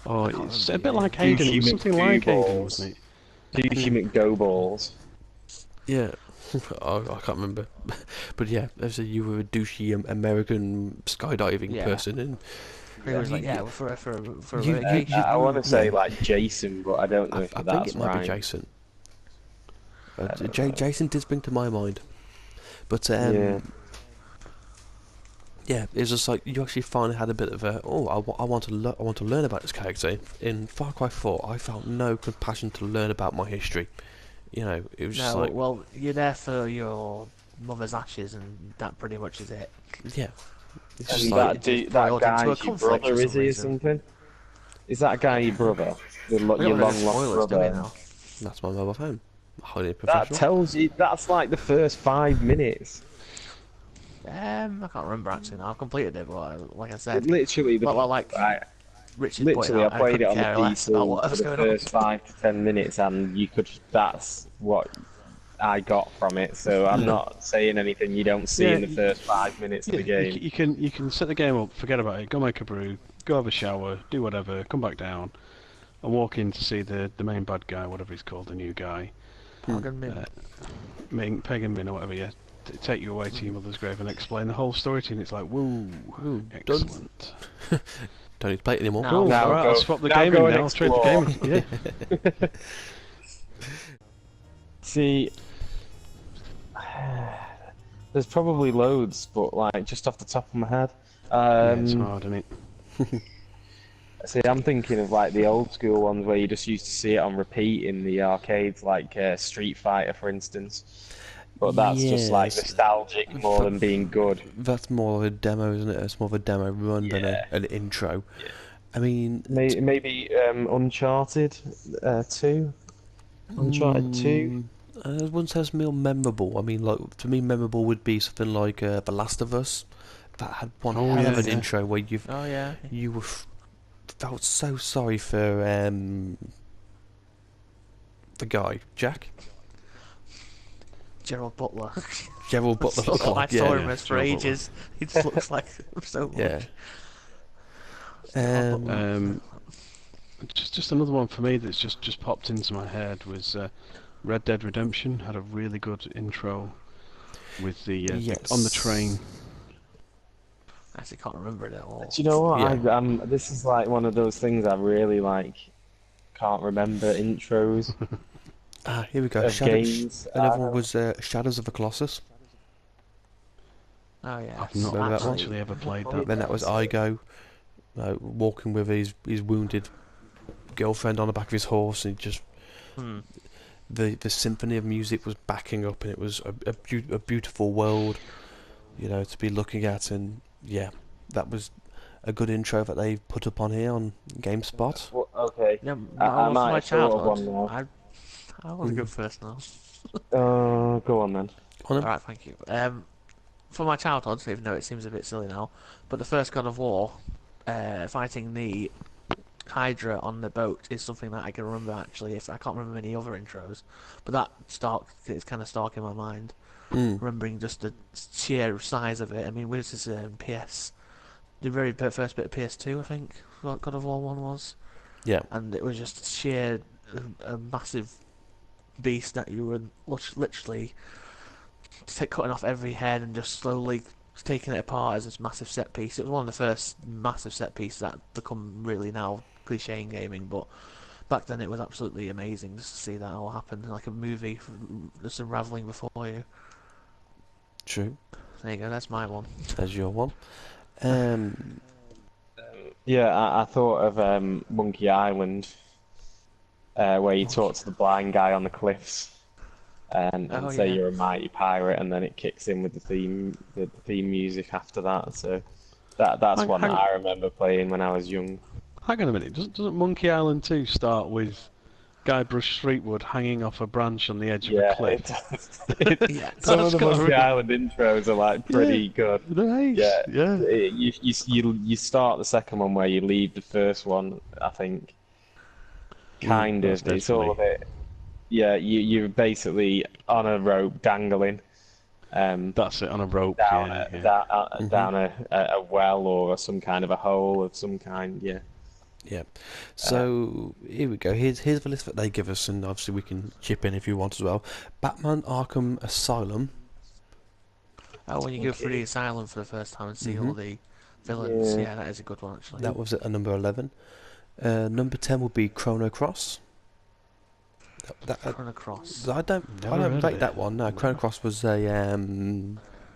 Oh, it's a bit like Aiden. It was something like Aiden, wasn't it? Douchey McDoballs. Yeah, I can't remember. But yeah, as you were a douchey American skydiving person, and He was like, yeah, for a you- vacation. I want to say like Jason, but I don't know if I think that's it might right. be Jason. I don't know. Jason did spring to my mind, but Yeah. yeah, it's just like you actually finally had a bit of a I want to learn about this character. In Far Cry 4, I felt no compassion to learn about my history. You know, it was just No, like well, you're there for your mother's ashes, and that pretty much is it. yeah, it's just And like just that boiled into a guy's your conflict for brother, is some he, or reason. something? Is that guy your brother? Your We got long rid of lost spoilers, do we brother? now? that's my mobile phone. Highly That professional. tells you, that's like the first 5 minutes. I can't remember actually now. I've completed it, but like I said, Literally, well, like right, Richard literally, I pointed out, played it on couldn't the care less about PC what for was the going on. first 5 to 10 minutes, and you could. That's what I got from it. So I'm not saying anything you don't see Yeah, in the first 5 minutes of the Yeah, game. you can set the game up, forget about it, go make a brew, go have a shower, do whatever, come back down, and walk in to see the main bad guy, whatever he's called, the new guy, Pagan Min. Pagan Min or whatever. Yeah, take you away to your mother's grave and explain the whole story to you. And it's like, woo, excellent. Don't need to play it anymore. No. Cool. Now All right, go- I'll swap the now game go in and now. I'll trade the game in. Yeah. See, there's probably loads, but like just off the top of my head. Yeah, it's hard, isn't it? See, I'm thinking of like the old school ones where you just used to see it on repeat in the arcades, like Street Fighter, for instance. But that's just like Yes. nostalgic more than being good. That's more of a demo, isn't it? It's more of a demo run than an intro. I mean, Maybe Uncharted 2. Uncharted 2. I wouldn't say it's more memorable. I mean, like to me, memorable would be something like The Last of Us. That had one Oh, hell of yeah, an yeah. intro where Oh yeah. you were felt so sorry for the guy Jack. Gerald Butler. Gerald Butler. I yeah, saw yeah. him as for Gerald Butler. ages. He just looks like him so much. Yeah. Just another one for me that's just popped into my head was Red Dead Redemption had a really good intro with the Yes. on the train. I actually can't remember it at all. Do you know what? Yeah. This is like one of those things I really like. Can't remember intros Here we go. of games. Another one was Shadows of the Colossus. Oh yeah. I've not Remember that one? actually ever played that. Then that was Igo, walking with his wounded girlfriend on the back of his horse, and just the symphony of music was backing up, and it was a beautiful world, you know, to be looking at, and yeah, that was a good intro that they put up on here on GameSpot. Well, okay. Yeah, I for might my have thought of childhood, one now. I want to go first now. Go on then. Alright, thank you. For my childhood, even though it seems a bit silly now, but the first God of War, fighting the Hydra on the boat is something that I can remember actually. If I can't remember any other intros, but that it's kind of stuck in my mind. Remembering just the sheer size of it. I mean, this is PS, the very first bit of PS2, I think. What God of War 1 was. Yeah. And it was just sheer a massive beast that you were literally cutting off every head and just slowly taking it apart as this massive set piece. It was one of the first massive set pieces that become really now cliche in gaming, but back then it was absolutely amazing just to see that all happen, like a movie just unraveling before you. True. There you go. That's my one. There's your one. Um, Yeah, I thought of Monkey Island, where you talk to the blind guy on the cliffs, and Oh, say yeah. you're a mighty pirate, and then it kicks in with the theme music after that. So that's one that I remember playing when I was young. Hang on a minute. Doesn't Monkey Island 2 start with Guybrush Threepwood hanging off a branch on the edge of a Yeah, cliff? Yeah. some of That's the gotta Monkey be- Island intros are like pretty good. Nice. Yeah, Yeah. You start the second one where you leave the first one. I think kind that's of. It's all a definitely- bit. Yeah, you're basically on a rope dangling. That's it, on a rope. Down, Yeah, yeah. down a well or some kind of a hole of some kind. Yeah. yeah. So here we go. Here's the list that they give us, and obviously we can chip in if you want as well. Batman: Arkham Asylum. Oh, when you go through the asylum for the first time and see all the villains. Yeah. Yeah, that is a good one actually. That was at number 11. Number 10 would be Chrono Cross. Chrono Cross. I don't Never heard of rate it. that one. No, Chrono Cross was a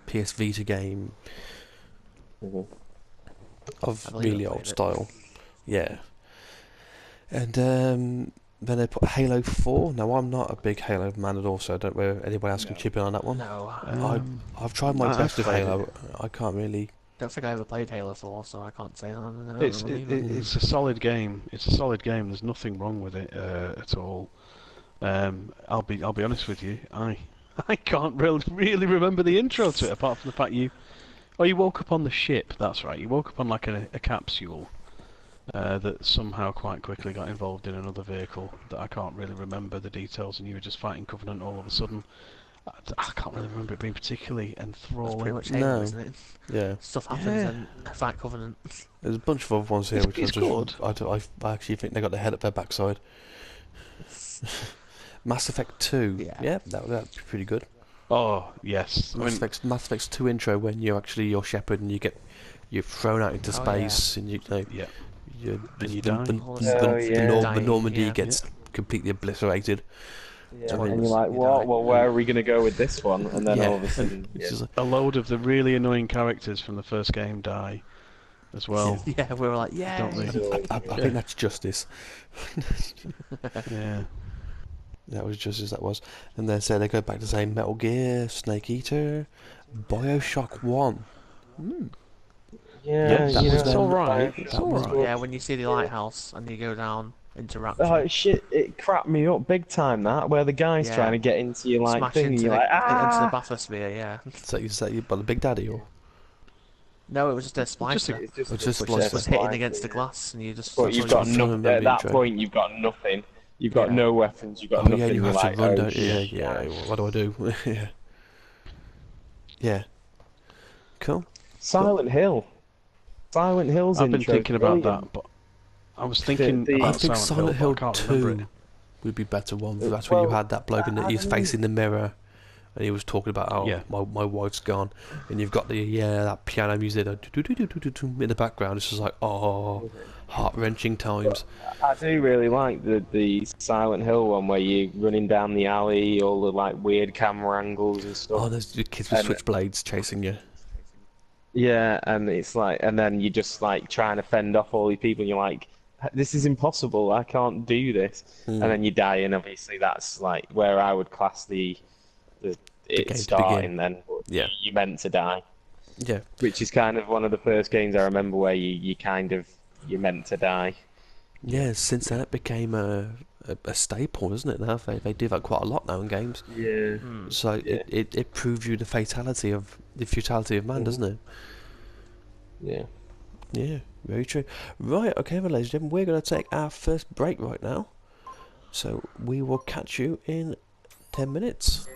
PS Vita game Mhm. of I believe I really played old it. style. Yeah. And then they put Halo 4. Now I'm not a big Halo man at all, so I don't know if anybody else can chip in on that one. No, I've tried my I've best with played Halo. I can't really. don't think I ever played Halo 4, so I can't say that. No, It's a solid game. It's a solid game. There's nothing wrong with it at all. I'll be honest with you. I can't really remember the intro to it, apart from the fact you woke up on the ship. That's right. You woke up on like a capsule that somehow quite quickly got involved in another vehicle that I can't really remember the details, and you were just fighting Covenant all of a sudden. I can't really remember it being particularly That's enthralling. pretty much Halo, No. isn't it? Yeah. Stuff happens Yeah. and fight Covenant. There's a bunch of other ones here It's- which it's are just, good. I actually think they got their head up their backside. Mass Effect 2. Yeah. That'd be pretty good. Oh yes, Mass Effect 2 intro when you're Shepard and you're thrown out into Oh, yeah. space and yeah. you And you the, die. the, Oh, the, yeah. the Dying, Normandy yeah. gets completely obliterated. Yeah, I mean, and you're like, you what? die. Well, where are we gonna go with this one? And then Yeah. all of a sudden, It's yeah. just like, A load of the really annoying characters from the first game die as well. Yeah, we were like, yeah. Don't they? I think that's justice. Yeah. That was justice. That was, and then so they go back to saying Metal Gear, Snake Eater, BioShock 1. Yeah, that you was know, it's alright, Bioshock it's was alright. Yeah, when you see the lighthouse and you go down into Rapture. Oh shit! It crapped me up big time. That where the guy's Yeah. trying to get into your like smash thing, and into, you're like, into the ah! bathysphere, yeah. Is that you by the Big Daddy or? No, it was just a splicer. It's just, It's just a like- It was hitting splicer, against the yeah. glass and you just... But that's you've all got you- no- nothing. remember At the that intro. point, you've got nothing. You've got Yeah. no weapons. You've got Oh nothing. yeah, you you're have like, to run, oh, don't you? shit. Yeah. What do I do? Yeah. Yeah. Cool. Silent Hill. Silent Hill's I've been intro thinking is about brilliant. that, but I was thinking the- I about think Silent Hill but I can't remember 2 it. would be better one. That's when you Well, had that bloke and he's I facing the mirror, and he was talking about how Yeah. my wife's gone, and you've got that piano music in the background. It's just like heart wrenching times. I do really like the Silent Hill one where you're running down the alley, all the like weird camera angles and stuff. Oh, there's the kids with And- switchblades chasing you. Yeah, and it's like, and then you're just like trying to fend off all these people, and you're like, this is impossible. I can't do this. Hmm. And then you die, and obviously that's like where I would class the game it to starting. begin. Then Yeah. you're meant to die, Yeah. which is kind of one of the first games I remember where you're meant to die. Yeah, since then it became a staple, isn't it? Now they do that quite a lot now in games. Yeah. So Yeah. it proves you the futility of man, doesn't it? Yeah. Yeah, very true. Right, okay, well, ladies and gentlemen, we're going to take our first break right now. So we will catch you in 10 minutes.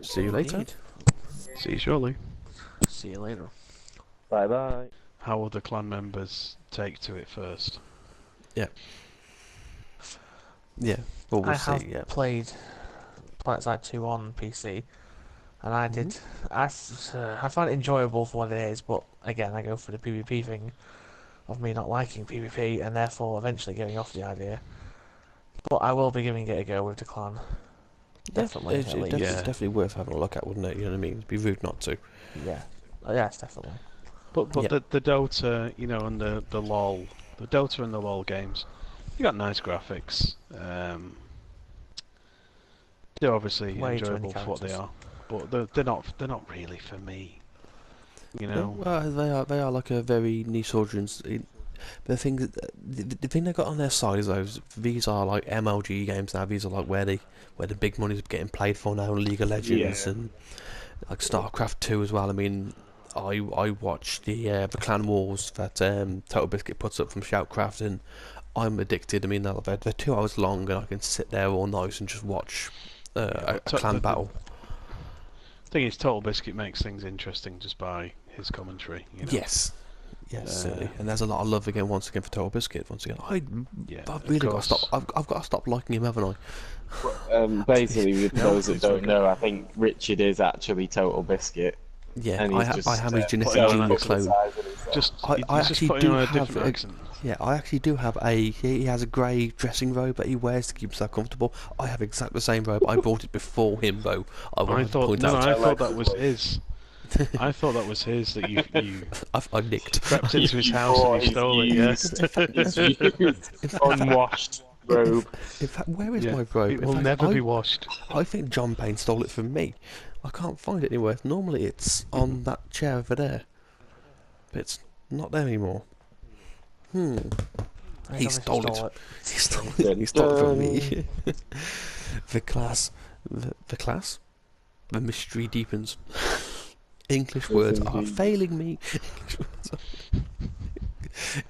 See you later. Indeed. See you shortly. See you later. Bye bye. How will the clan members take to it first? Yeah, well, we'll I see. have Yeah. played PlanetSide 2 on PC, and I did. I find it enjoyable for what it is, but again, I go for the PvP thing of me not liking PvP, and therefore eventually getting off the idea. But I will be giving it a go with the clan. Definitely, It's, at it's least. definitely, Yeah. it's definitely worth having a look at, wouldn't it? You know what I mean? It'd be rude not to. Yeah. Oh, yes, definitely. But Yeah. the Dota, you know, and the LoL, the Dota and the LoL games, you got nice graphics. They're obviously Way too many enjoyable for what they characters. are, but they're not really for me. You know. Well, they are like a very niche audience. The thing the thing they got on their side is these are like MLG games now. These are like where the big money's getting played for now. League of Legends Yeah. and like StarCraft 2 as well. I mean, I watch the Clan Wars that Total Biscuit puts up from Shoutcraft, and I'm addicted. I mean, they're 2 hours long, and I can sit there all night and just watch a clan battle. Thing is, Total Biscuit makes things interesting just by his commentary. You know? Yes, certainly. And there's a lot of love again, once again, for Total Biscuit. Once again, Yeah, I've of really got to course. stop. I've got to stop liking him, haven't I? Basically, with No, those that it's don't okay. know, I think Richard is actually Total Biscuit. Yeah, And I, he's just, I have his genetic putting on gene an accent. clone. Just I he's actually just putting do on a have different a- accent. Yeah, I actually do have he has a grey dressing robe that he wears to keep himself comfortable. I have exactly the same robe. I bought it before him, though. I I wanted to thought point no, out. I thought that was his. I thought that was his that you I nicked. crept into his house and you stole it. Yeah. His used, unwashed robe. In fact, where is Yeah, my robe? it In will fact, never I, be washed. I think John Payne stole it from me. I can't find it anywhere. Normally it's on that chair over there. But it's not there anymore. He obviously stole it. it. He stole it. He stole it from me. The class. The mystery deepens. English words are indeed. failing me.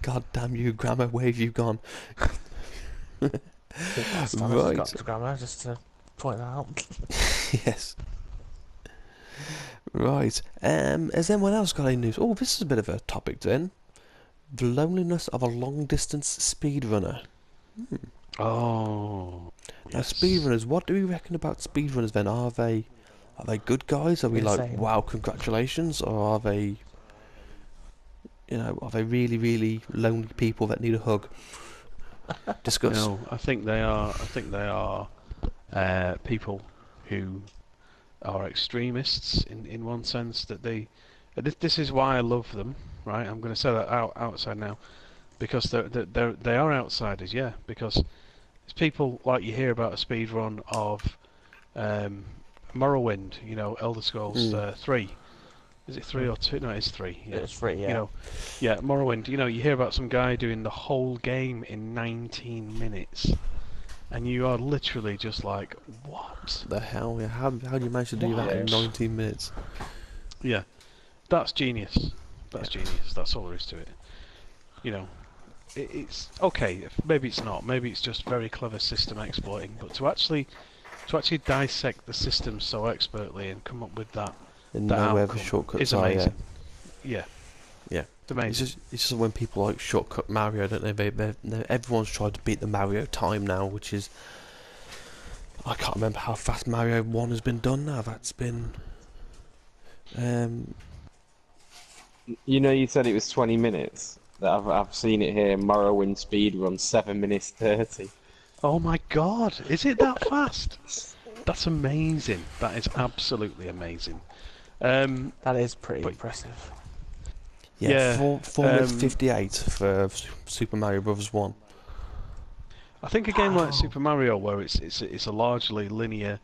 God damn you, grammar, where have you gone? Last time I Right. forgot to grammar, just to point that out. Yes. Right. Has anyone else got any news? Oh, this is a bit of a topic then. The loneliness of a long distance speedrunner. Oh. Now, Yes. speedrunners, what do we reckon about speedrunners then? Are they good guys? Are we like, Insane. wow, congratulations? Or are they, are they really, really lonely people that need a hug? Discuss. No, I think they are. I think they are people who are extremists in one sense. That they. This is why I love them. Right, I'm going to say that outside now, because they are outsiders. Yeah, because it's people like you hear about a speed run of Morrowind. You know, Elder Scrolls 3. Is it 3 or 2? No, it's 3. Yeah. It's free, yeah. You know, yeah, Morrowind. You know, you hear about some guy doing the whole game in 19 minutes, and you are literally just like, what? The hell? Yeah, how do you manage to do that in What? 19 minutes? Yeah, that's genius. That's genius. That's all there is to it. You know, it's okay. Maybe it's not. Maybe it's just very clever system exploiting. But to actually dissect the system so expertly and come up with that And the know where the outcome shortcuts is are. Yeah. amazing. Yeah, Yeah. it's amazing. It's just when people like shortcut Mario, don't they? Everyone's tried to beat the Mario time now, which is I can't remember how fast Mario 1 has been done now. That's been You know, you said it was 20 minutes. I've seen it here. Morrowind speedrun 7 minutes 30. Oh my God! Is it that fast? That's amazing. That is absolutely amazing. That is pretty But- impressive. yeah, Yeah, 4 minutes 58 for Super Mario Bros. 1. I think a game Wow. like Super Mario, where it's a largely linear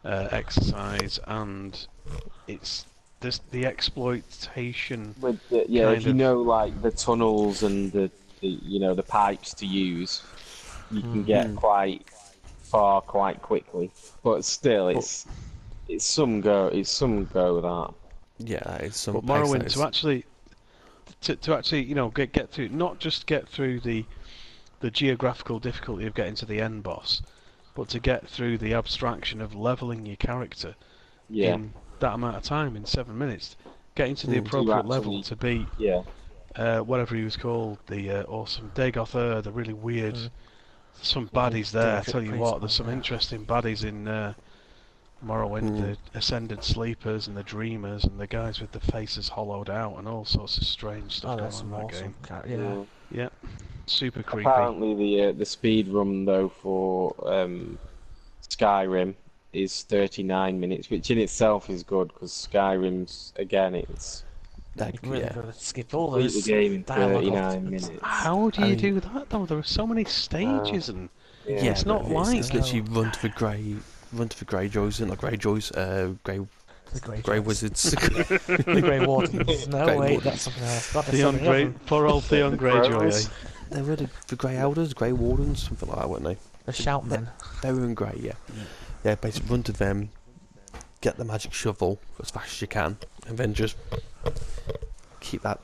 exercise, and it's the exploitation. With the, yeah, Kind if you of. know like the tunnels and the the pipes to use, you can get quite far quite quickly. But still, it's some go that. Yeah, it's some But pace Morrowind that is- to actually get through, not just get through the geographical difficulty of getting to the end boss, but to get through the abstraction of leveling your character Yeah, in that amount of time, in 7 minutes, getting to the Mm. appropriate To level actually- to beat yeah. whatever he was called, the awesome Dagoth Ur, the really weird. Some baddies there. I Electric tell you Priest what, there's one, some yeah. interesting baddies in Morrowind. The Ascended Sleepers and the Dreamers and the guys with the faces hollowed out and all sorts of strange stuff Oh, going that's on some in that awesome. game. Yeah. Yeah, super creepy. Apparently, the speed run though for Skyrim is 39 minutes, which in itself is good because Skyrim's again it's Like, Really yeah. good to skip all complete those the game in dialogue 39 options. minutes. How do I you mean- do that though? There are so many stages and Yeah, it's but not like it's literally run to the Greyjoys and like Greyjoys, The Grey Grey Joys. Wizards. The Grey Wardens. No, Grey wait, Wardens. that's something else. God, there's Theon so many Grey, of them. poor old Theon Greyjoy. Crows. Eh? They were the Grey Elders, Grey Wardens, something like that, weren't they? The Shoutmen. They were in Grey, yeah. Yeah, basically run to them, get the magic shovel as fast as you can, and then just keep that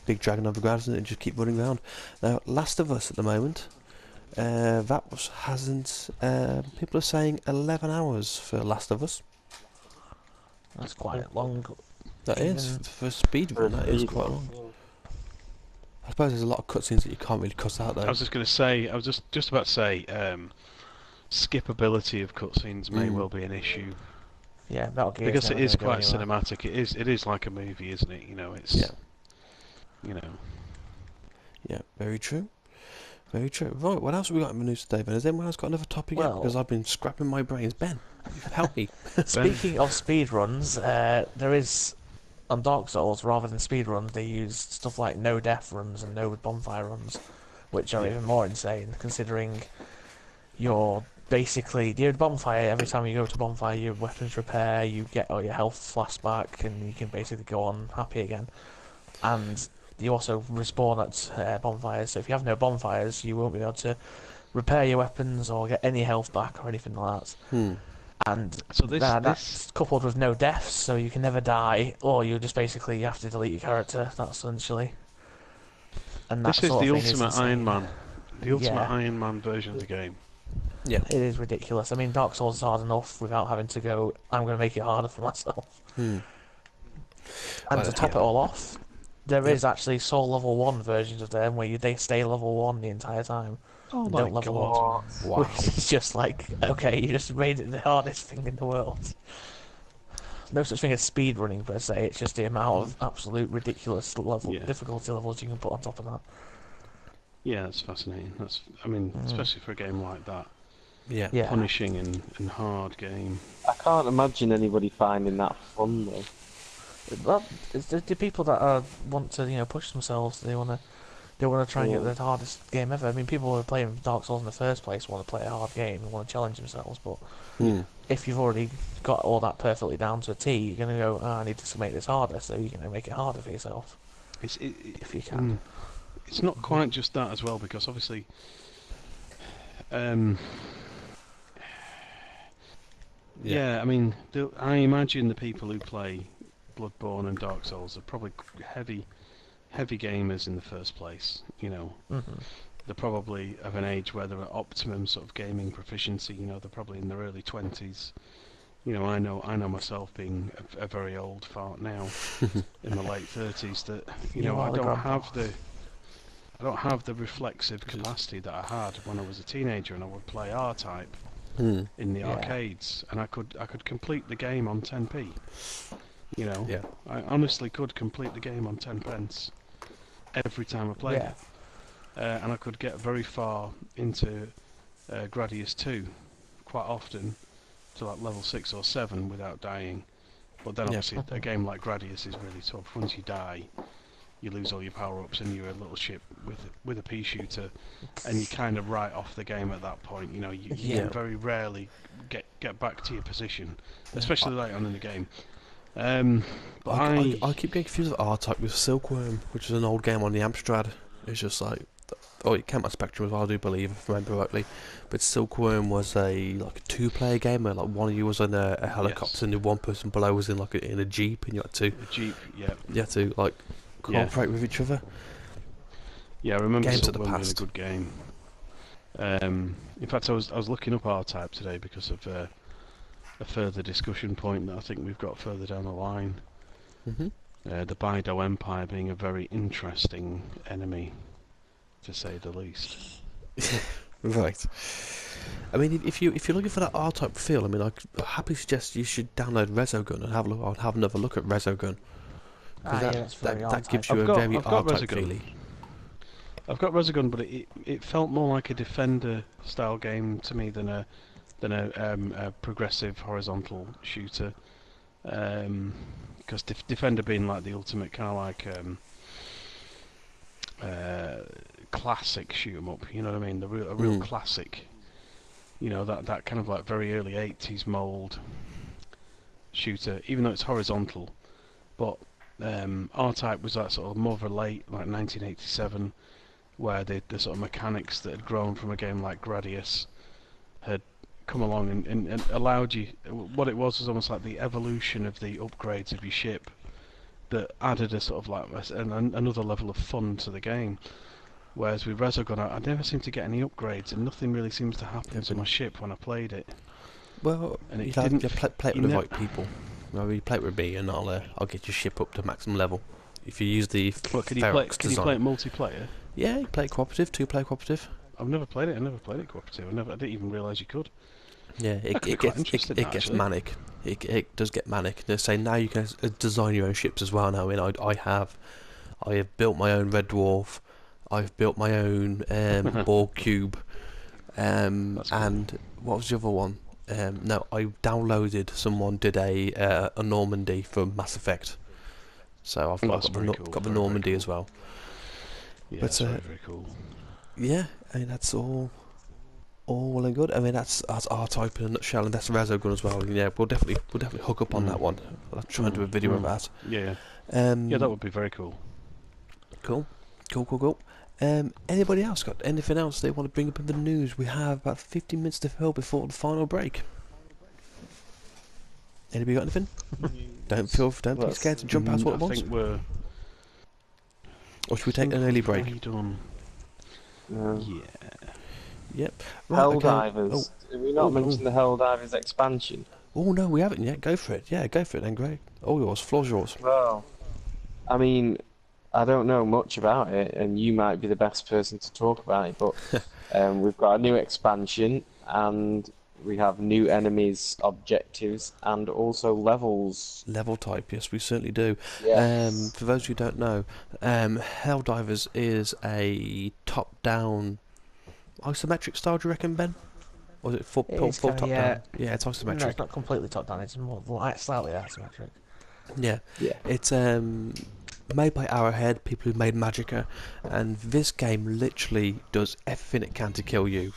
big dragon over the ground and just keep running around. Now, Last of Us at the moment, hasn't. People are saying 11 hours for Last of Us. That's quite long. That is Even- for a speed run. That is quite long. I suppose there's a lot of cutscenes that you can't really cuss out though. I was just going to say, I was just about to say, skippability of cutscenes may well be an issue Yeah, Metal Gear's because it never is gonna quite go anywhere. cinematic. It is like a movie, isn't it? You know, it's Yeah. you know. Yeah, very true. Very true. Right, what else have we got in the news today, Ben? Has anyone else got another topic yet? Well- Because I've been scrapping my brains. Ben, help me. Speaking of speedruns, there is on Dark Souls, rather than speedruns, they use stuff like no death runs and no bonfire runs, which are even more insane considering you're basically the bonfire. Every time you go to bonfire, your weapons repair, you get all your health flashed back, and you can basically go on happy again. And you also respawn at bonfires. So if you have no bonfires, you won't be able to repair your weapons or get any health back or anything like that. And So this that's coupled with no deaths, so you can never die, or you just basically have to delete your character. That's essentially. And that this is sort the of thing is ultimate insane. Iron Man, the ultimate Yeah. Iron Man version of the game. Yeah. It is ridiculous. I mean, Dark Souls is hard enough without having to go, I'm going to make it harder for myself. And to top it all off, there is actually Soul Level 1 versions of them where they stay level 1 the entire time. Oh and my don't level god! up. Wow. Which is just like, okay, you just made it the hardest thing in the world. No such thing as speedrunning per se, it's just the amount of absolute ridiculous level Yeah. difficulty levels you can put on top of that. Yeah, that's fascinating. I mean, especially for a game like that, Yeah. Yeah. punishing and hard game. I can't imagine anybody finding that fun though. Well, it's the people that want to, push themselves. They want to try and get the hardest game ever. I mean, people who are playing Dark Souls in the first place want to play a hard game and want to challenge themselves. But if you've already got all that perfectly down to a T, you're going to go, I need to make this harder, so you're going to make it harder for yourself if you can. It's not quite just that as well, because obviously, yeah, I mean, I imagine the people who play Bloodborne and Dark Souls are probably heavy gamers in the first place. You know, they're probably of an age where they're at optimum sort of gaming proficiency. You know, they're probably in their early 20s. You know, I know myself being a very old fart now, in my late 30s. That I don't have the reflexive capacity that I had when I was a teenager, and I would play R-Type in the arcades, and I could complete the game on 10p. You know, Yeah. I honestly could complete the game on 10 pence every time I played it, and I could get very far into Gradius 2 quite often to like level 6 or 7 without dying. But then obviously a game like Gradius is really tough. Once you die, you lose all your power-ups and you're a little ship with a pea shooter, and you kind of write off the game at that point. You know, you can very rarely get back to your position, especially late on in the game. But I keep getting confused with R-Type with Silkworm, which is an old game on the Amstrad. It's just like, it came out Spectrum as well, I do believe, if I remember rightly. But Silkworm was a 2-player game where like one of you was on a helicopter and the one person below was in in a jeep, and you had to you had to cooperate with each other. Yeah, I remember Games of the Silkworm being a past. good game. In fact, I was looking up R-Type today because of a further discussion point that I think we've got further down the line. The Baido Empire being a very interesting enemy, to say the least. Right. I mean, if you're looking for that R-Type feel, I mean, I'd happily suggest you should download Resogun and have another look at Resogun. That gives you I've a got- very I've got R-Type Resogun. feeling. I've got Resogun, but it felt more like a Defender style game to me than a than a progressive horizontal shooter. Because Defender being like the ultimate kind of like classic shoot 'em up, you know what I mean? A real classic, you know, that kind of like very early 80s mould shooter, even though it's horizontal. But R-Type was that sort of more of a late, like 1987, where the sort of mechanics that had grown from a game like Gradius had come along and allowed you. What it was almost like the evolution of the upgrades of your ship that added a sort of like another level of fun to the game. Whereas with Resogun, I never seem to get any upgrades, and nothing really seems to happen to my ship when I played it. Well, And you it have didn't. to play it you with the ne- right people. Well, you play it with me, and I'll get your ship up to maximum level. If you use the What, can you Ferox Can you design. play it multiplayer? Yeah, you play it cooperative, 2-player cooperative. I've never played it. I never played it cooperative. I didn't even realise you could. Yeah, That could be quite interesting, it gets actually. manic. It does get manic. They say now you can design your own ships as well. Now, I mean, I have built my own Red Dwarf. I've built my own Borg cube. That's cool. And what was the other one? No, I downloaded. Someone did a Normandy for Mass Effect. So I've That's got the very cool, got the very, very Normandy cool. as well. Yeah, But, it's very, very cool. Yeah, I mean that's all well and good. I mean that's R-Type in a nutshell, and that's Resogun as well. Yeah, we'll definitely hook up on that one. I'll try and do a video of that. Yeah, Yeah, that would be very cool. cool. Anybody else got anything else they want to bring up in the news? We have about 15 minutes to fill before the final break. Anybody got anything? Don't be scared to jump past what it I was. think we're. Or should we take an early break? We've done. Yeah. Yeah. Yep. Right, okay. Helldivers. Have we not mentioned the Helldivers expansion? Oh no, we haven't yet. Go for it. Yeah, go for it then, Greg. All yours. Floor's yours. Well, I mean, I don't know much about it, and you might be the best person to talk about it, but we've got a new expansion, and we have new enemies, objectives, and also levels. Level type, yes, we certainly do. Yes. For those who don't know, Helldivers is a top-down isometric style. Do you reckon, Ben? Or is it full It's top kinda, down? Yeah, it's No, isometric. it's not completely top down. It's more slightly asymmetric. Yeah, Yeah. it's made by Arrowhead, people who made Magicka, and this game literally does everything it can to kill you.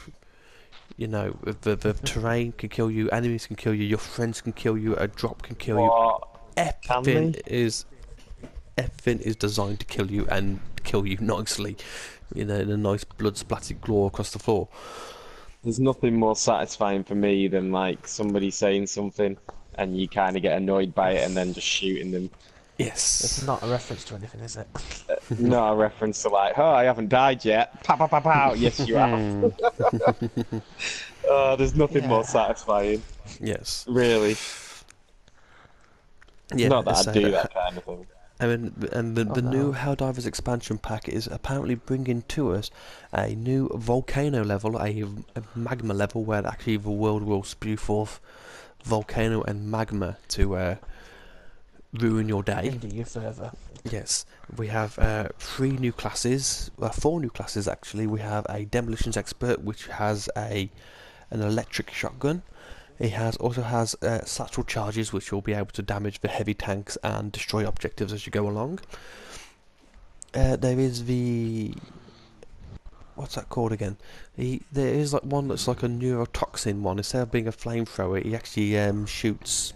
You know, the terrain can kill you, enemies can kill you, your friends can kill you, a drop can kill you. What? Everything they? is designed to kill you and kill you nicely, you know, in a nice blood splattered glow across the floor. There's nothing more satisfying for me than like somebody saying something and you kind of get annoyed by it and then just shooting them. Yes. It's not a reference to anything, is it? Not a reference to like, oh, I haven't died yet. Pow, pow, pow, pow. Yes, you have. There's nothing more satisfying, Yes. really. Yeah. Not that so I do that kind of thing. I mean, and the new Helldivers expansion pack is apparently bringing to us a new volcano level, a magma level, where actually the world will spew forth volcano and magma to ruin your day. Hinder you further. Yes, we have 4 new classes actually. We have a demolitions expert, which has an electric shotgun. He also has satchel charges, which will be able to damage the heavy tanks and destroy objectives as you go along. There is the... what's that called again? There is like one that's like a neurotoxin one. Instead of being a flamethrower, he actually shoots...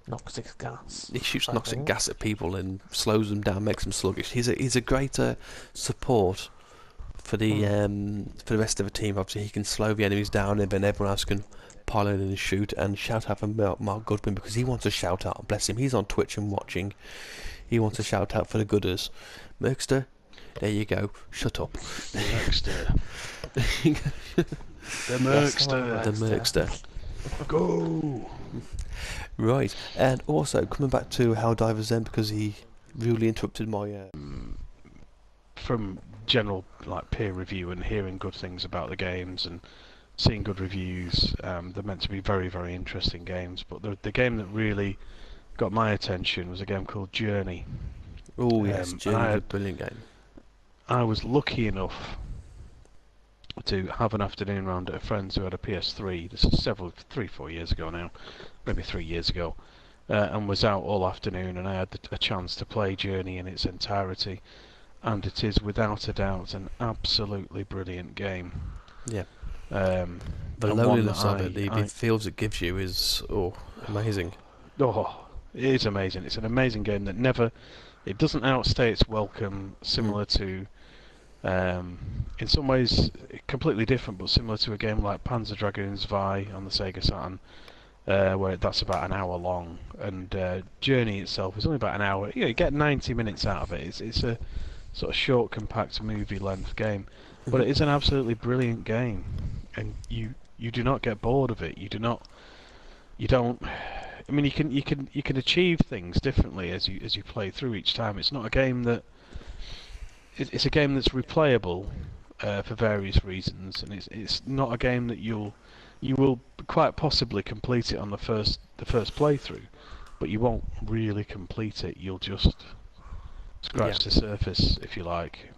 Noxic gas. He shoots I toxic think. gas at people and slows them down, makes them sluggish. He's a greater support for the rest of the team. Obviously, he can slow the enemies down, and then everyone else can pile in and shoot and shout out for Mark Goodwin, because he wants to shout out. Bless him, he's on Twitch and watching. He wants to shout out for the gooders. Merkster, there you go. Shut up. Merkster. The Merkster. The Merkster. Go. Right, and also coming back to Helldivers then, because he rudely interrupted my... From general like peer review and hearing good things about the games and seeing good reviews, they're meant to be very, very interesting games. But the game that really got my attention was a game called Journey. Oh yes, and Journey's a brilliant game. I was lucky enough to have an afternoon round at a friend's who had a PS3. This is 4 years ago now, maybe 3 years ago, and was out all afternoon, and I had a chance to play Journey in its entirety, and it is without a doubt an absolutely brilliant game. Yeah. The The loneliness of it, the feels it gives you is amazing. Oh, it is amazing. It's an amazing game that it doesn't outstay its welcome, similar to, in some ways, completely different, but similar to a game like Panzer Dragoons Vi on the Sega Saturn, where that's about an hour long, and Journey itself is only about an hour. You get 90 minutes out of it. It's a sort of short, compact, movie-length game, but it is an absolutely brilliant game, and you do not get bored of it. You don't. I mean, you can achieve things differently as you play through each time. It's not a game that. It's a game that's replayable for various reasons, and it's not a game that you will quite possibly complete it on the first playthrough, but you won't really complete it. You'll just scratch the surface, if you like.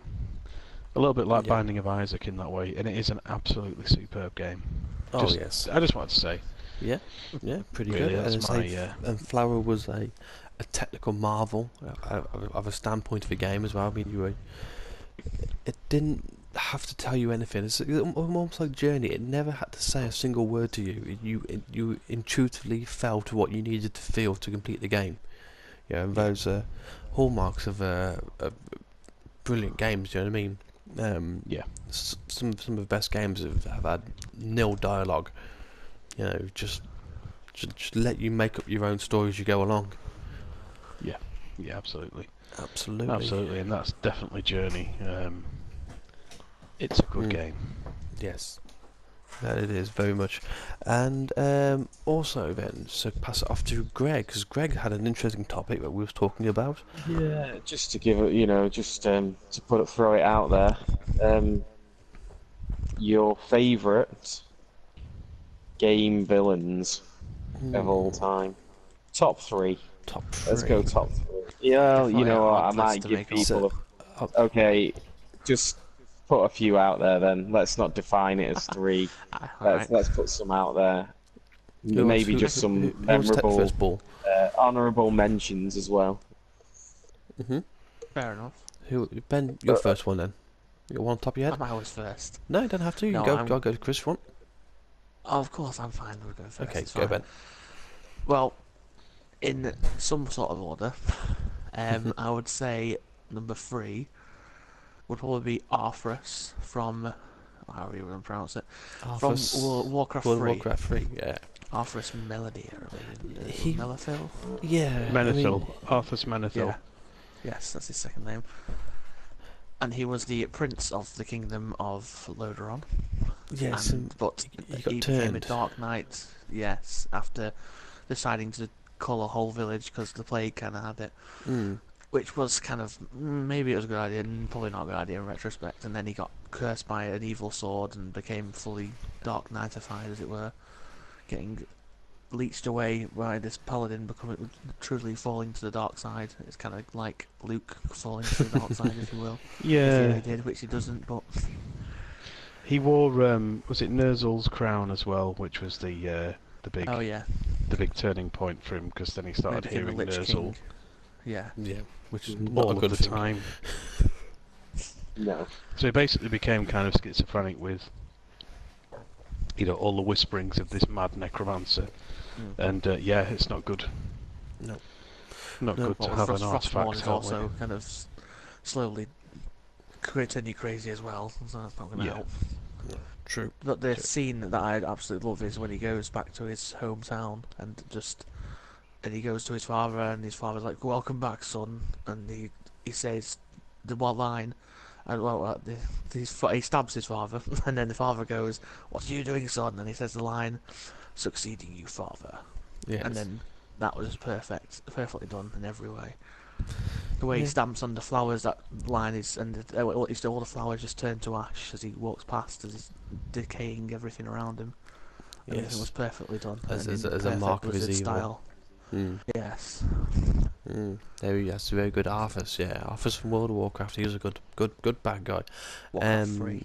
A little bit like Binding of Isaac in that way, and it is an absolutely superb game. Yes. I just wanted to say. Yeah, pretty Really, good. that's And Flower was a technical marvel of a standpoint of a game as well. I mean, it didn't have to tell you anything. It's almost like Journey. It never had to say a single word to you. You intuitively felt what you needed to feel to complete the game. And those are hallmarks of brilliant games. Do you know what I mean? Some of the best games have had nil dialogue. Just let you make up your own story as you go along. Yeah, absolutely. Absolutely, and that's definitely Journey. It's a good game. Yes, that it is very much. And also then, so pass it off to Greg, because Greg had an interesting topic that we was talking about. Yeah, just to give it, to throw it out there. Your favourite game villains of all time. Top three. Let's go top three. Yeah, you know what? I might give people. Okay, just put a few out there then. Let's not define it as three. Let's put some out there. Maybe just some memorable, honourable mentions as well. Fair enough. Ben, your first one then. You got one on top of your head? Am I always first? No, you don't have to. You No, can go to Chris if you want. Oh, of course, I'm fine. We'll go first. Okay, it's go fine. Ben. Well, in some sort of order, I would say number 3 would probably be Arthas from, however you want to pronounce it, Arthas, from Warcraft 3. World of Warcraft 3, yeah. Arthas Melody, Melithil? Yeah. Menethil. Arthas Menethil. Yeah. Yes, that's his second name. And he was the prince of the kingdom of Lordaeron. Yes, but he got became a turned. Dark Knight, yes, after deciding to cull a whole village because the plague kind of had it. Which was kind of, maybe it was a good idea, and probably not a good idea in retrospect. And then he got cursed by an evil sword and became fully Dark Knightified, as it were, getting leached away by this paladin, truly falling to the dark side. It's kind of like Luke falling to the dark side, if you will. Yeah. If he did, which he doesn't, but... He wore, was it Ner'zhul's crown as well, which was the big... Oh, yeah. The big turning point for him, because then he started Became the hearing Lich Ner'zhul King. Yeah. Yeah, which is all not a good of the thing. time. No. So he basically became kind of schizophrenic with, all the whisperings of this mad necromancer. And it's not good. No. Not good to have an artifact is that also way. kind of slowly turning you crazy as well, so that's not going to help. True. But the scene that I absolutely love is when he goes back to his hometown and he goes to his father, and his father's like, "Welcome back, son," and he says the one line, and he stabs his father, and then the father goes, "What are you doing, son?" And he says the line, "Succeeding you, father." Yes. And then that was perfectly done in every way. The way he stamps on the flowers, that line is, and all the flowers just turn to ash as he walks past, as he's decaying everything around him. Everything was perfectly done. As and in a mark of his Blizzard evil. style. Yes. There he is, very good Arthas, yeah. Arthas from World of Warcraft, he was a good bad guy. Warcraft 3.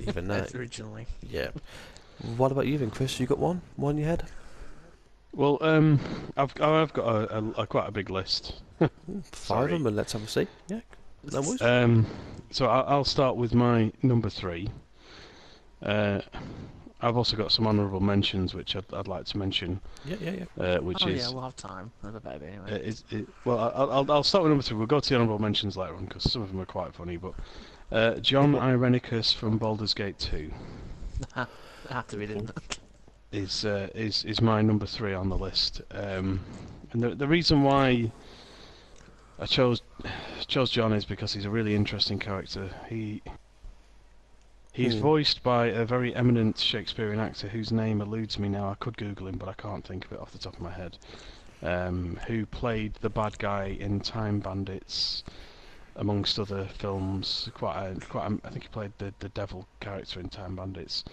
Even that. originally. Yeah. What about you then, Chris? You got one? One in your head? Well, I've got a quite a big list. Five Sorry. of them, and let's have a see. Yeah. No worries. So I'll start with my number 3. I've also got some honourable mentions which I'd like to mention. Yeah. Which Oh is yeah, we'll have time. Another baby anyway. well, I'll start with number 3. We'll go to the honourable mentions later on because some of them are quite funny. But John Irenicus from Baldur's Gate 2 It had to be, didn't it? is my number 3 on the list. And the reason why I chose John is because he's a really interesting character. He's voiced by a very eminent Shakespearean actor whose name eludes me now. I could Google him, but I can't think of it off the top of my head. Who played the bad guy in Time Bandits, amongst other films. I think he played the devil character in Time Bandits,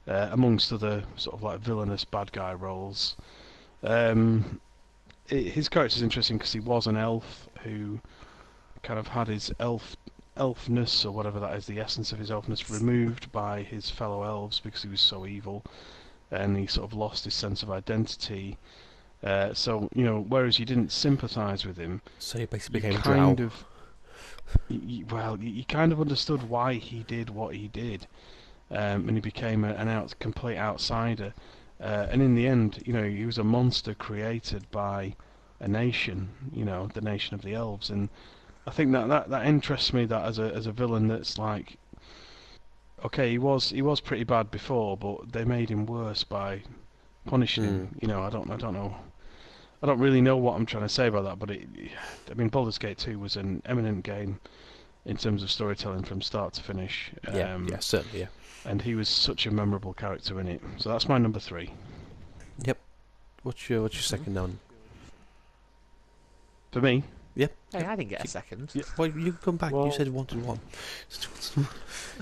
amongst other sort of like villainous bad guy roles. His character's interesting because he was an elf who kind of had his elfness, or whatever that is, the essence of his elfness, removed by his fellow elves because he was so evil, and he sort of lost his sense of identity. So, whereas you didn't sympathise with him, So he basically you became kind Drow. of, you kind of understood why he did what he did, and he became a complete outsider. And in the end, he was a monster created by a nation, the nation of the elves, and I think that interests me, that as a villain that's like, okay, he was pretty bad before, but they made him worse by punishing him. I don't know. I don't really know what I'm trying to say about that, but Baldur's Gate 2 was an eminent game in terms of storytelling from start to finish. Yeah, certainly, yeah. And he was such a memorable character in it. So that's my number 3. Yep. What's your second one? For me, Yep. Hey, I didn't get a second. Yeah. Well, you can come back. You Well- said you wanted one.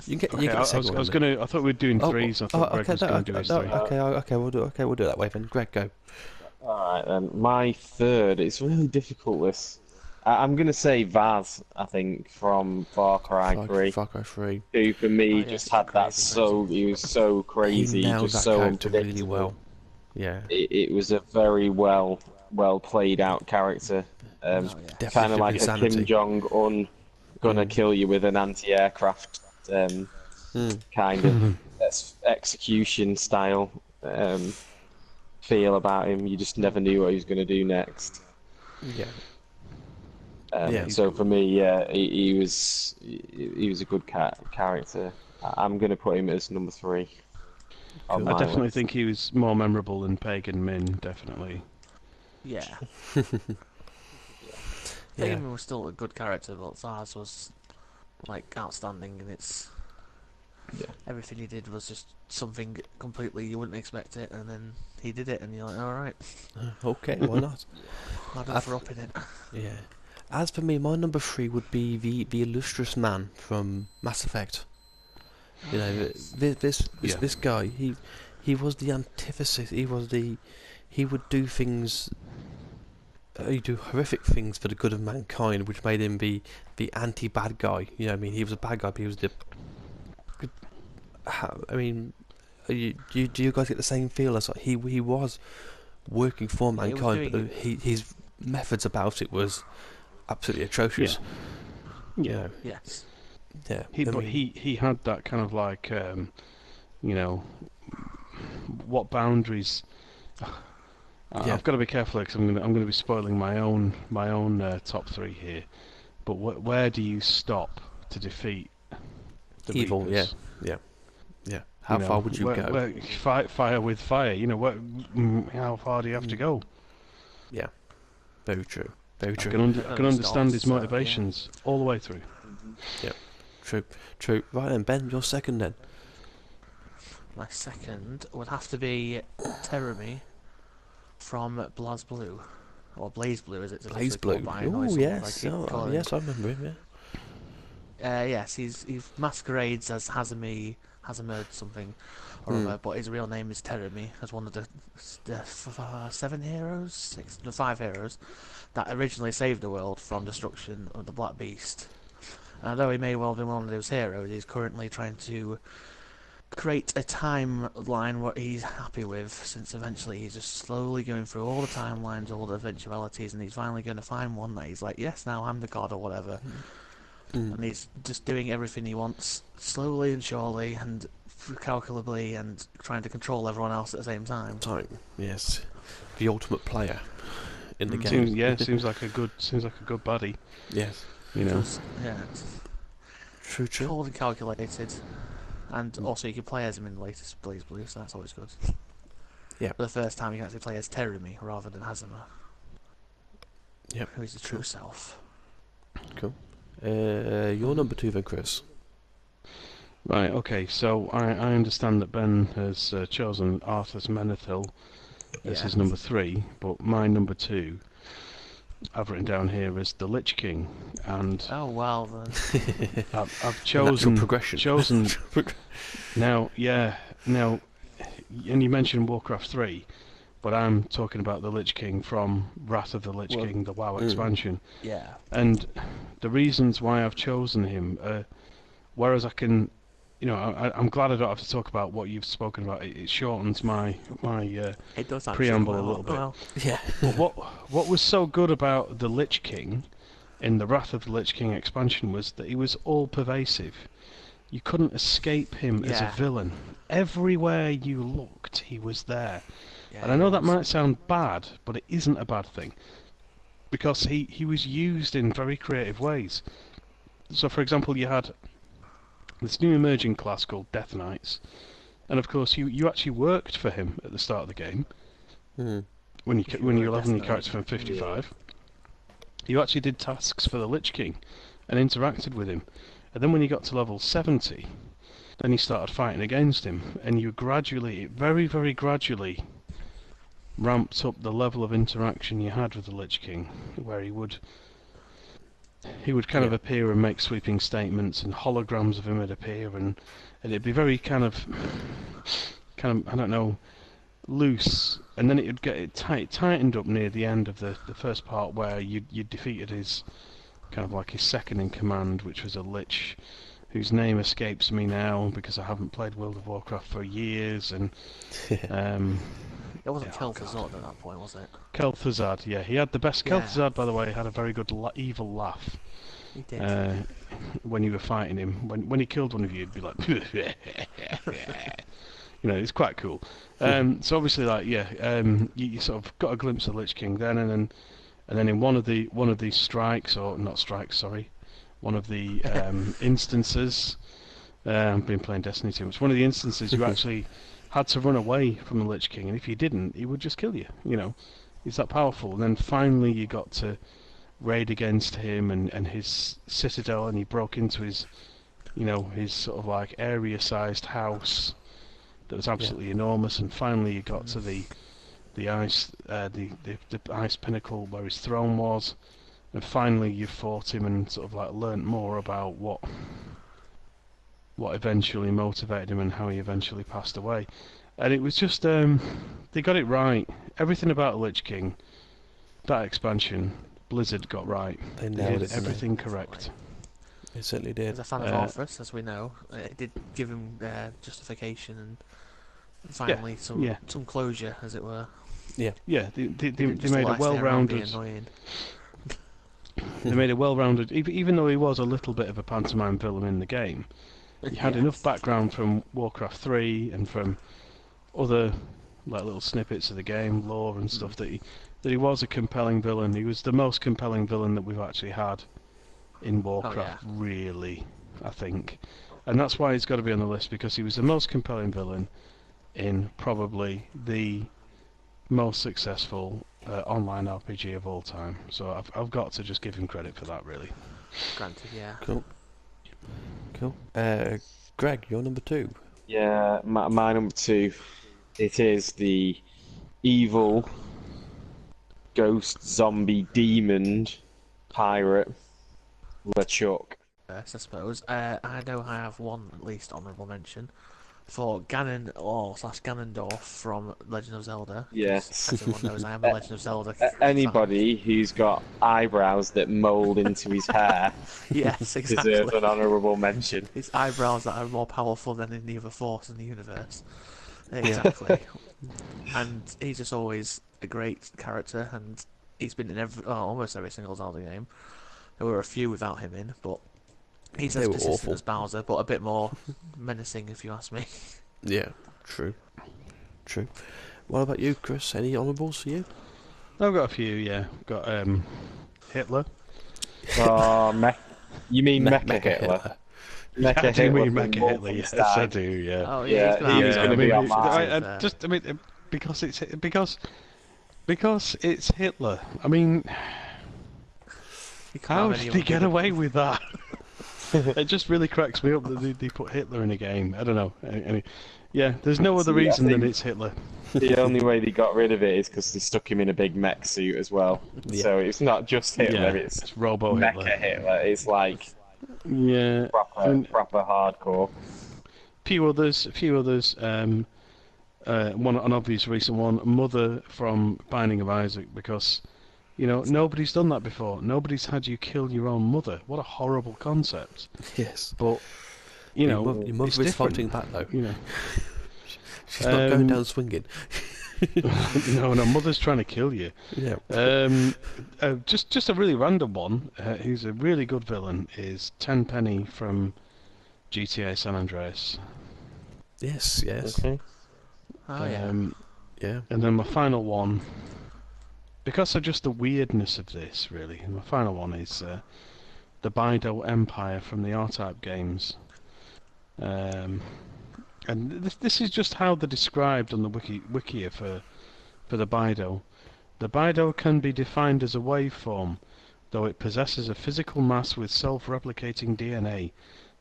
You get. You okay, get I a was second one. gonna. I thought we were doing threes. I thought Greg okay, was going to do his 3. okay, we'll do it that way then. Greg, go. Alright then, my third, it's really difficult this. I'm going to say Vaz, I think, from Far Cry 3. Far Cry 3. Who for me Oh, yeah, just he's had that crazy, he was so crazy, He nailed just that so character really unpredictable. well. Yeah. It was a very well played out character. Oh, yeah. Definitely Kind of took like his a Kim sanity. Jong-un gonna kill you with an anti-aircraft kind of execution style feel about him. You just never knew what he was going to do next. Yeah. Yeah. So for me, yeah, he was a good character. I'm going to put him as number 3. on Cool. I my definitely list. think he was more memorable than Pagan Min. Definitely. Yeah. Yeah. Pagan was still a good character, but Zaz was like outstanding, and everything he did was just something completely you wouldn't expect it, and then he did it, and you're like, all right, Okay, why not? glad for upping it. Yeah. As for me, my number 3 would be the illustrious man from Mass Effect. This guy, he was the antithesis. He would do things. He'd do horrific things for the good of mankind, which made him the anti-bad guy. He was a bad guy, but he was the. Do you guys get the same feel as he was working for Yeah, he was mankind, doing but his methods about it was absolutely atrocious. Yeah. Yes. Yeah. He had that kind of like, what boundaries. Yeah. I've got to be careful because I'm going to be spoiling my own top 3 here. But where do you stop to defeat the Evil, Reapers? yeah. How far would you go? Where, fight fire with fire. How far do you have to go? Yeah. Very true. Very I true. can understand his Stops, yeah. motivations all the way through. True. Right then, Ben, your second then. My second would have to be Terumi from BlazBlue, or Blaze Blue, as it's Blaze officially Blue. called by Noise, Oh like yes. it called. Yes, I remember him. Yeah. Yes, he masquerades as Hazard something or other, but his real name is Terumi, as one of the 5 heroes that originally saved the world from destruction of the Black Beast. And although he may well have been one of those heroes, he's currently trying to create a timeline what he's happy with, since eventually he's just slowly going through all the timelines, all the eventualities, and he's finally going to find one that he's like, yes, now I'm the god or whatever. And he's just doing everything he wants slowly and surely and calculably and trying to control everyone else at the same time. Yes, the ultimate player in the game. Seems like a good buddy. Yes, Yeah, true. cold and calculated. And also you can play as him in the latest Blaze Blue, so that's always good. Yeah. For the first time you can actually play as Terumi rather than Hazama. Yep. Who is the true self. Cool. Your number 2 then, Chris. Right, okay, so I understand that Ben has chosen Arthas Menethil as his number 3, but my number 2 I've written down here as the Lich King, and Oh well then. I've chosen progression. now, and you mentioned Warcraft 3, but I'm talking about the Lich King from Wrath of the Lich King, the WoW expansion. Yeah. And the reasons why I've chosen him, whereas I can, I'm glad I don't have to talk about what you've spoken about. It shortens my It does actually. preamble a little bit. Well, Yeah. But what was so good about the Lich King in the Wrath of the Lich King expansion was that he was all pervasive. You couldn't escape him as a Yeah. villain. Everywhere you looked, he was there. yeah, And I know it that was. might sound bad, but it isn't a bad thing. Because he was used in very creative ways. So, for example, you had this new emerging class called Death Knights. And of course, you actually worked for him at the start of the game. When If you you were a leveled your Death character from 55. You actually did tasks for the Lich King and interacted with him. And then when you got to level 70, then you started fighting against him. And you gradually, very, very gradually, ramped up the level of interaction you had with the Lich King, where he would kind of appear and make sweeping statements, and holograms of him would appear, and it'd be very kind of I don't know, loose, and then it tightened up near the end of the first part, where you defeated his kind of like his second in command, which was a Lich whose name escapes me now because I haven't played World of Warcraft for years, and It wasn't Yeah, Kel'Thuzad at that point, was it? Kel'Thuzad, yeah, he had the best. Yeah. Kel'Thuzad, by the way, had a very good evil laugh He did. when you were fighting him. When he killed one of you, he'd be like, it's quite cool. So obviously, you sort of got a glimpse of Lich King then, and then in one of the strikes, or not strikes, sorry, one of the instances. I've been playing Destiny too much. One of the instances you actually had to run away from the Lich King, and if you didn't, he would just kill you. He's that powerful. And then finally you got to raid against him and his citadel, and he broke into his sort of like area-sized house that was absolutely enormous. And finally you got to the ice pinnacle where his throne was, and finally you fought him and sort of like learnt more about what eventually motivated him and how he eventually passed away. And it was just, they got it right. Everything about the Lich King, that expansion, Blizzard got right. They They nailed did it. everything correct. It certainly As did. a fan of Arthas, as we know, it did give him justification and finally some closure, as it were. Yeah, they Didn't just made a let us stay around being well-rounded. annoying. They made a well-rounded, even though he was a little bit of a pantomime villain in the game. He had enough background from Warcraft 3 and from other like little snippets of the game, lore and stuff, that he was a compelling villain. He was the most compelling villain that we've actually had in Warcraft, really, I think. And that's why he's got to be on the list, because he was the most compelling villain in probably the most successful online RPG of all time. So I've got to just give him credit for that, really. Granted, yeah. Cool. Greg, you're number 2. Yeah, my number 2. It is the evil ghost zombie demon pirate LeChuck. I suppose. I know I have one at least honourable mention, for Ganon or slash Ganondorf from Legend of Zelda. Yes. As everyone knows, I am a Legend of Zelda fan. Anybody who's got eyebrows that mould into his hair Yes, deserves exactly. an honourable mention. His eyebrows that are more powerful than any other force in the universe. Exactly. And he's just always a great character, and he's been in almost every single Zelda game. There were a few without him in, but he's They as were persistent awful. as Bowser, but a bit more menacing, if you ask me. Yeah, true. True. What about you, Chris? Any honourables for you? I've got a few. Yeah, got Hitler. Oh, you mean Mecha Hitler? Mecha I do Hitler mean from Mecha Hitler. Yes, Wolfenstein. I do. Yeah. Oh Yeah, yeah, he's gonna be on mine. Because it's Hitler. I mean, You can't how have did anyone he get give a- away with that? It just really cracks me up that they put Hitler in a game. I don't know. Yeah, there's no other See, I reason than think- it's Hitler. The only way they got rid of it is because they stuck him in a big mech suit as well. Yeah. So it's not just Hitler, Yeah, it's it's Robo Mecha Hitler. Hitler. It's like Yeah, proper hardcore. few others. One an obvious recent one, Mother from Binding of Isaac, because nobody's done that before. Nobody's had you kill your own mother. What a horrible concept. Yes. But Your mother it's is different. fighting back though. She's not going Um, down swinging. no, Mother's trying to kill you. Yeah. Just a really random one. Who's a really good villain is Tenpenny from GTA San Andreas. Yes. Yes. Okay. Oh yeah. Yeah. And then my final one, because of just the weirdness of this, really, my final one is the Bido Empire from the R-Type games. And this is just how they're described on the Wikia for the Bido. The Bido can be defined as a waveform, though it possesses a physical mass with self-replicating DNA.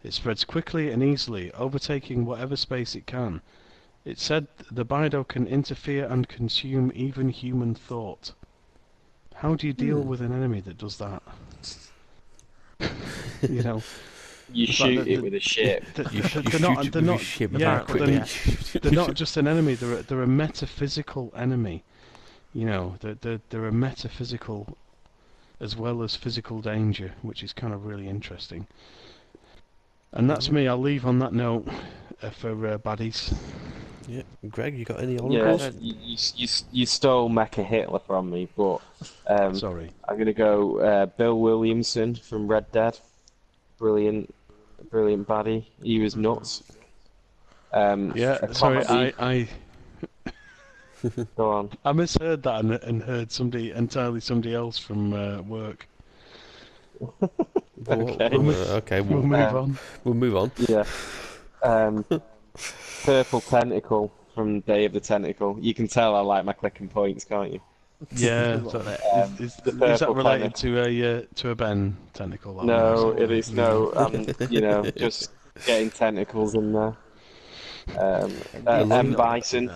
It spreads quickly and easily, overtaking whatever space it can. It said the Bido can interfere and consume even human thought. How do you deal with an enemy that does that? You know, You It's like shoot the- it with a ship. they're You not. shoot They're with your not. ship Yeah, very but quickly. they're not just an enemy. They're a metaphysical enemy. They're a metaphysical as well as physical danger, which is kind of really interesting. And that's me. I'll leave on that note for baddies. Yeah. Greg, you got any Yeah, honourables? you stole Mecha Hitler from me, but Sorry. I'm gonna go Bill Williamson from Red Dead. Brilliant baddie. He was nuts. Yeah. a Sorry. comedy- Go on. I misheard that and heard somebody else from work. Okay. Okay. We'll We'll, move on. we'll move on. Yeah. Purple Tentacle from Day of the Tentacle. You can tell I like my clicking points, can't you? Yeah. A little bit. Is the that purple related to a Ben tentacle? that No, one? it is no. Just getting tentacles in there. M Bison.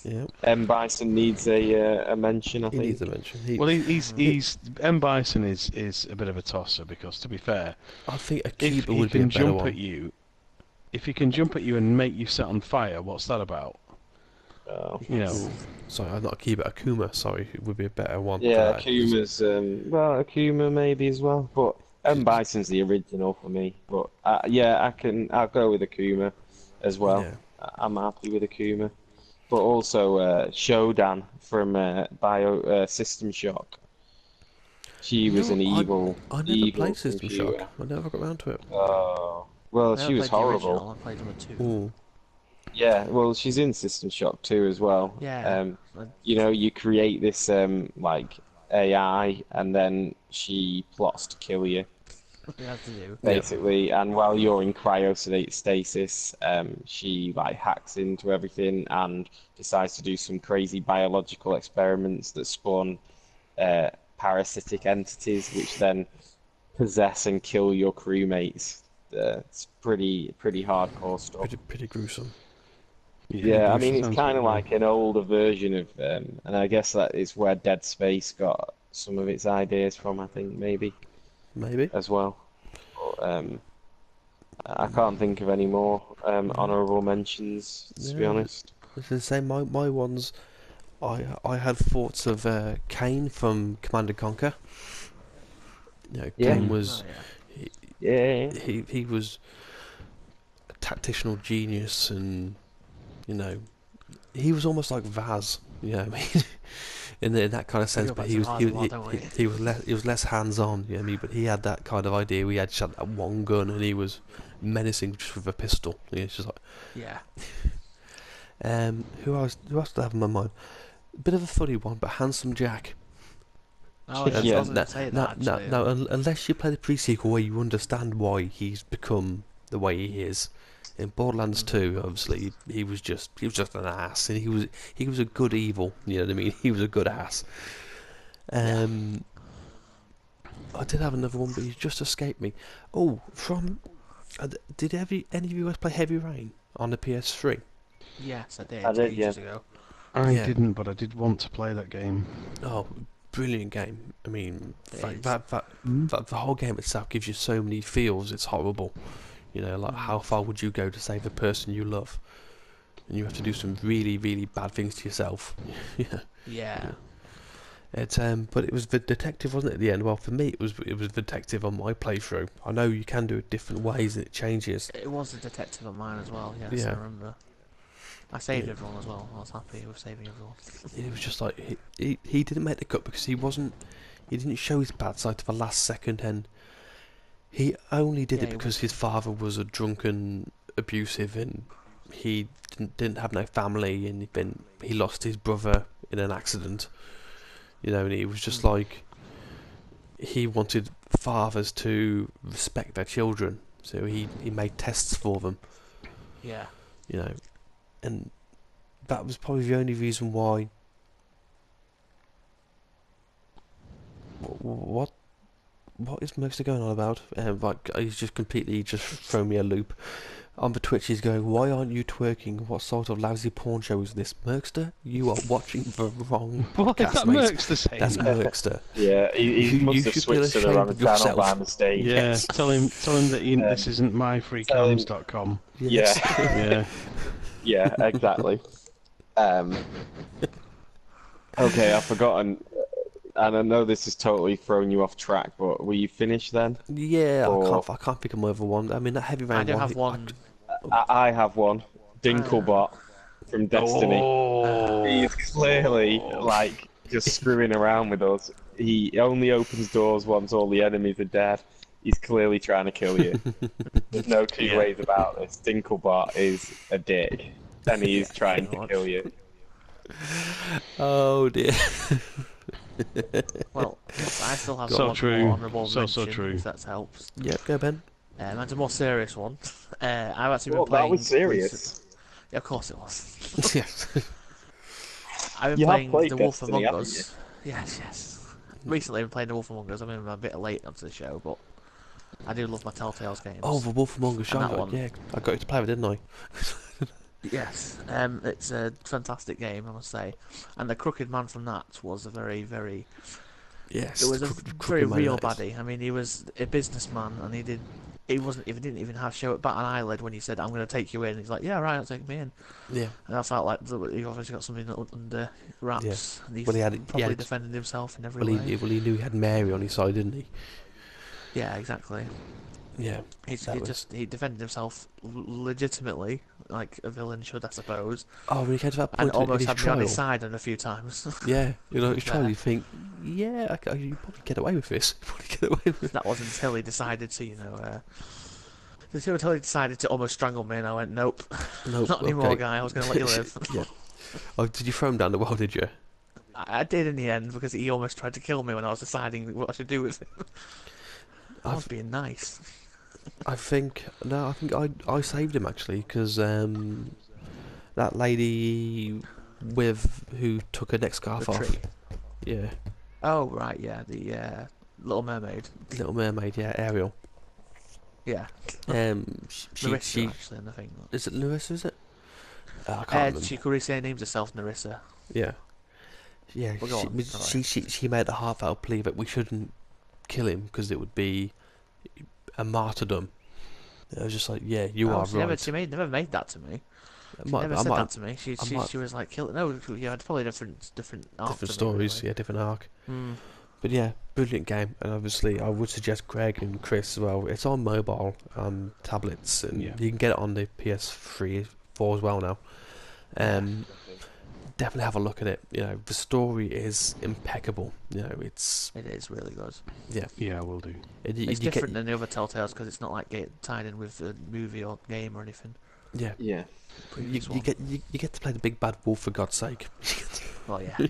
Yeah. M Bison needs a mention, I He think. needs a mention. Well, he's M Bison is a bit of a tosser because, to be fair, I think if Akiba he would be a can better jump one. at you, if he can jump at you and make you set on fire, what's that about? Oh. You know, Sorry, I'm not Akiba. Akuma. Sorry, it would be a better one. for Yeah, that. Akuma's Akuma maybe as well, but M Bison's the original for me. But I'll go with Akuma as well. Yeah. I'm happy with Akuma, but also Shodan from System Shock. She was an evil. I never evil played System computer. Shock. I never got round to it. Oh, well, she was horrible. I played number 2. Ooh. Yeah, well, she's in System Shock 2 as well. Yeah. You create this like AI, and then she plots to kill you, We have to do. basically. And while you're in cryostasis, she like hacks into everything and decides to do some crazy biological experiments that spawn parasitic entities, which then possess and kill your crewmates. It's pretty hardcore stuff. Pretty gruesome. Yeah, I mean, it's sounds kind of pretty like an older version of, and I guess that is where Dead Space got some of its ideas from, I think, maybe, Maybe. as well. But, I can't think of any more honourable mentions, to be Yeah. honest. It's the same. My ones. I had thoughts of Kane from Command and Conquer. You know, Yeah. Kane was Oh, Yeah. he was a tactical genius, and you know, he was almost like Vaz. You know, what I mean, in that kind of sense. go But back he to was Vaz a lot, don't we? he was less hands on. You know what I mean? But he had that kind of idea. We had shot that one gun, and he was menacing just with a pistol. You know, it's just like Yeah. who else? Who else did I have in my mind? A bit of a funny one, but Handsome Jack. Oh, yeah. Yeah. I was going to say that, actually. Unless you play the pre-sequel where you understand why he's become the way he is. In Borderlands 2, obviously, he was just an ass, and he was a good evil. You know what I mean? He was a good ass. I did have another one, but he's just escaped me. Oh, from did any of you guys play Heavy Rain on the PS3? Yes, I did. I did, ages yeah. ago. I Yeah. didn't, but I did want to play that game. Oh, brilliant game. I mean, It is. the whole game itself gives you so many feels. It's horrible. You know, like how far would you go to save the person you love? And you have to do some really, really bad things to yourself. Yeah. Yeah. It's but it was the detective, wasn't it? At the end, well, for me, it was detective on my playthrough. I know you can do it different ways, and it changes. It was a detective on mine as well, yes, Yeah. I remember. I saved Yeah. everyone as well. I was happy with saving everyone. It was just like he didn't make the cut because he didn't show his bad side to the last second, and he only did Yeah, it he because his father was a drunken, abusive, and he didn't have no family, and he lost his brother in an accident. You know, and he was just like, he wanted fathers to respect their children, so he made tests for them. Yeah. You know, and that was probably the only reason why. What is Merkster going on about? Like he's just completely just thrown me a loop. On the Twitch, he's going, "Why aren't you twerking? What sort of lousy porn show is this, Merkster? You are watching the wrong What is podcast, that mate. Merkster saying? That's Merkster." Yeah, he You must have should feel switched to the wrong ashamed of channel yourself. by mistake. Yeah, Yes. tell him that this isn't tell him- myfreecams.com. Yes. Yeah. Yeah, exactly. Okay, I've forgotten, and I know this has totally thrown you off track, but were you finished then? Yeah, Or- I can't pick another one. I mean, that Heavy Rain I do one. have one. I have one. Dinklebot from Destiny. Oh. He's clearly like just screwing around with us. He only opens doors once all the enemies are dead. He's clearly trying to kill you. There's no two Yeah. ways about this. Dinklebot is a dick, and he is trying to pretty much. kill you. Oh dear. Well, I still have So one true. more honourable So mention, true. if that helps. Yeah, go Ben. And a more serious one. I've actually been Well, playing. that was serious. Yeah, of course it was. Yes. I've been You have playing played The Wolf Destiny, Among haven't Us. Yes. Recently, I've been playing The Wolf Among Us. I mean, I'm a bit late onto the show, but I do love my Telltales games. Oh, the Wolf Among Us. And that I got- one. Yeah, I got you to play with it, didn't I? Yes. It's a fantastic game, I must say. And the Crooked Man from that was a very, very... Yes. It was a Crooked very Man, real that is. baddie. I mean, he was a businessman, and he didn't even have show bat an eyelid when he said, "I'm going to take you in." He's like, "Yeah, right, I'll take me in." Yeah. And I felt like he obviously got something under wraps. And he Well, he probably had- defended himself in every Well, way. he knew he had Mary on his side, didn't he? Yeah, exactly. Yeah. That was- He defended himself legitimately, like a villain should, I suppose, Oh, when he came to that and point in almost his had me on trial. his side on a few times. Yeah, you know, his trial, Yeah. you think, yeah, you probably get away with this. You probably get away with it. That was until he decided to, until he decided to almost strangle me, and I went, "Nope, Nope, not anymore, okay. guy. I was going to let you live." Yeah. Oh, did you throw him down the well, did you? I did in the end because he almost tried to kill me when I was deciding what I should do with him. I was being nice. I think I saved him actually because that lady who took her neck scarf The off. tree. Yeah, Oh right, yeah, the Little Mermaid. Little Mermaid. Yeah, Ariel. Yeah, She Narissa actually, and I think. is it Larissa? Is it? I can't remember. She could say names herself Narissa. Yeah. Yeah, Well, go on, sorry. she made a heartfelt plea that we shouldn't kill him because it would be a martyrdom. I was just like, yeah, you Oh, are she right. never made that to me. I She might- never I said might- that to me. She might- she was like, kill it. No, yeah, it's probably different arc different to me, stories, really. yeah, different arc. Hmm. But yeah, brilliant game, and obviously I would suggest Greg and Chris as well. It's on mobile, tablets, and Yeah. you can get it on the PS3, 4 as well now. Definitely have a look at it. You know, the story is impeccable. You know, it's It is really good. Yeah, we'll do. it, It's you different get, than the other Telltales because it's not like tied in with a movie or game or anything. yeah. Yeah. You, Previous you one. get you get to play the big bad wolf for God's sake. Well, yeah. You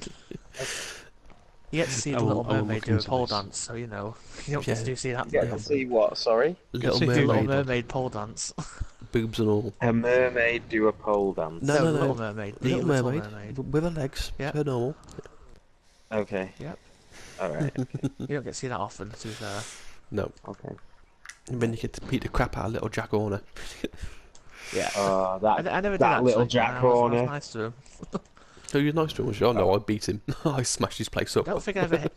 get to see the I will- Little I will Mermaid look do a into pole this. dance, so you know you don't Yeah. get to see that. Yeah, very to often. see what? Sorry. Little see the The Little Mermaid, Mermaid pole dance. boobs and all. A mermaid do a pole dance. No, no, the no. Little Mermaid. The Little Little Mermaid, Mermaid. with her legs, Yeah. her normal. Okay. Yep. All right. You don't get to see that often, to be fair. No, Okay. and then you get to beat the crap out of little Jack Horner. Yeah. That I never did that little actually. Jack I was Horner. nice to him. So you're nice to him, was you? Oh no, I beat him. I smashed his place up. Don't think I ever hit.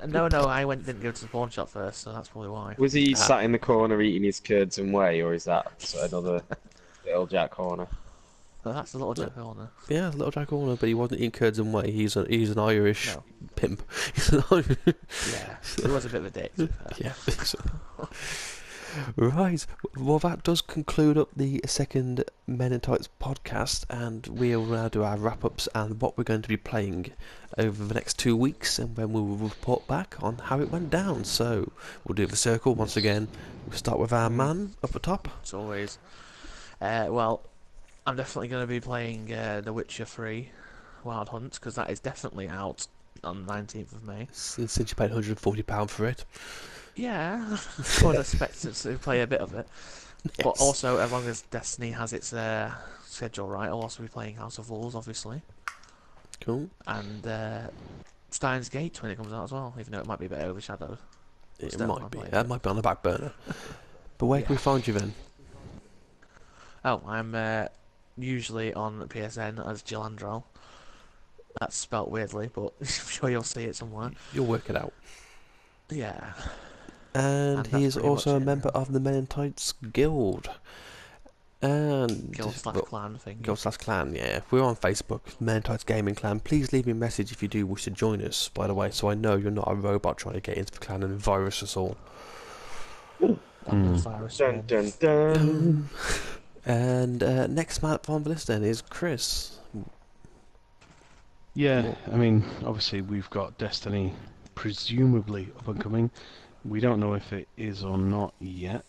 No, I didn't go to the pawn shop first, so that's probably why. Was he sat in the corner eating his curds and whey, or is that another little Jack Horner? But that's the little Jack Horner. Yeah, little Jack Horner, but he wasn't eating curds and whey. He's an Irish No. pimp. He's an Irish. Yeah. He was a bit of a dick, to be fair. Yeah. Right. Well, that does conclude up the second Men in Tights podcast, and we'll now do our wrap-ups and what we're going to be playing over the next 2 weeks, and then we will report back on how it went down. So we'll do the circle once again. We'll start with our man up the top. As always. Well, I'm definitely going to be playing The Witcher 3 Wild Hunt, because that is definitely out on the 19th of May. Since you paid £140 for it. Yeah, I would expect to play a bit of it. But Yes. also, as long as Destiny has its schedule right, I'll also be playing House of Wolves, obviously. Cool. And Steins Gate when it comes out as well, even though it might be a bit overshadowed. It Still, might I'll be. play That it. might be on the back burner. But where can we Yeah. find you then? Oh, I'm usually on PSN as Gilandrel. That's spelt weirdly, but I'm sure you'll see it somewhere. You'll work it out. Yeah. And And he that's is pretty also a much it. member of the Men in Tights Guild. And Guild/clan thing. Guild/clan, yeah. We're on Facebook, Men in Tights Gaming Clan. Please leave me a message if you do wish to join us, by the way, so I know you're not a robot trying to get into the clan and virus us all. Virus Dun one. dun dun. And next man up on the list then is Chris. Yeah, I mean, obviously we've got Destiny presumably up and coming. We don't know if it is or not yet.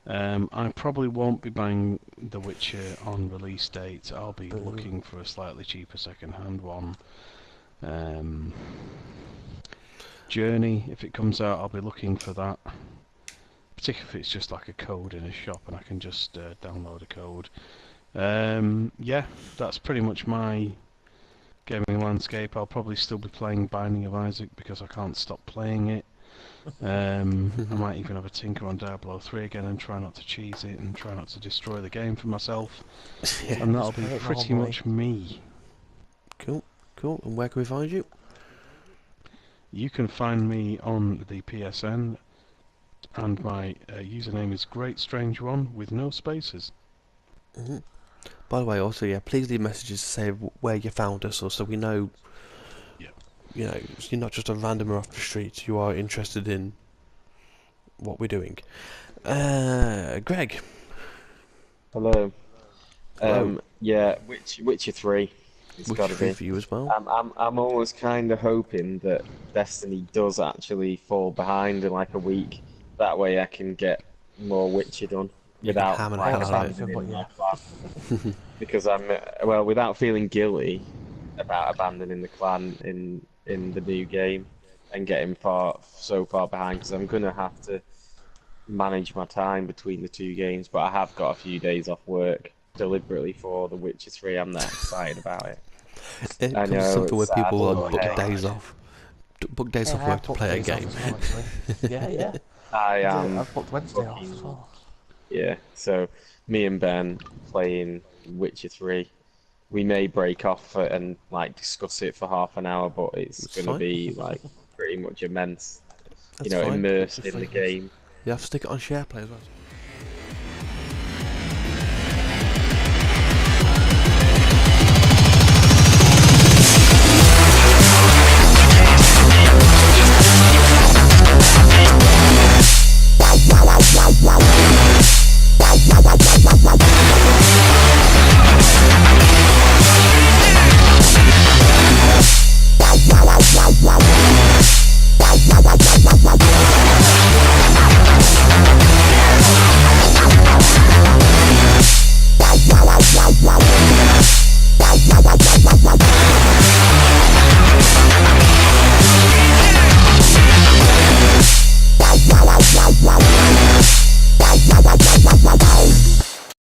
I probably won't be buying The Witcher on release date. I'll be looking for a slightly cheaper second-hand one. Journey, if it comes out, I'll be looking for that. Particularly if it's just like a code in a shop and I can just download a code. Yeah, that's pretty much my gaming landscape. I'll probably still be playing Binding of Isaac because I can't stop playing it. I might even have a tinker on Diablo 3 again and try not to cheese it and try not to destroy the game for myself. Yeah. And that'll be play it pretty normally. much me. Cool. And where can we find you? You can find me on the PSN and my username is Great Strange One with no spaces. hmm By the way, also, yeah, please leave messages to say where you found us, or so we know. Yeah. You know, you're not just a randomer off the street. You are interested in what we're doing. Greg. Hello. Hello. Yeah, Witcher 3. It's Which got to free be. for you as well. I'm almost kind of hoping that Destiny does actually fall behind in like a week. That way I can get more Witcher done You can without hammer the like, hell out of it. abandoning my clan. Because without feeling guilty about abandoning the clan in the new game and getting so far behind. Because I'm gonna have to manage my time between the two games, but I have got a few days off work deliberately for The Witcher 3. I'm not excited about it. It I comes know, something where it's people sad, book but hey. days off. Book days off Yeah, work I've to booked play a days off game. as well, actually. Yeah. I am. I've booked Wednesday off as well. Yeah, so me and Ben playing Witcher 3. We may break off and like discuss it for half an hour, but it's It's going to fine. be like pretty much immense. That's You know, fine. immersed Witcher in the 3 is- game. You have to stick it on SharePlay as well.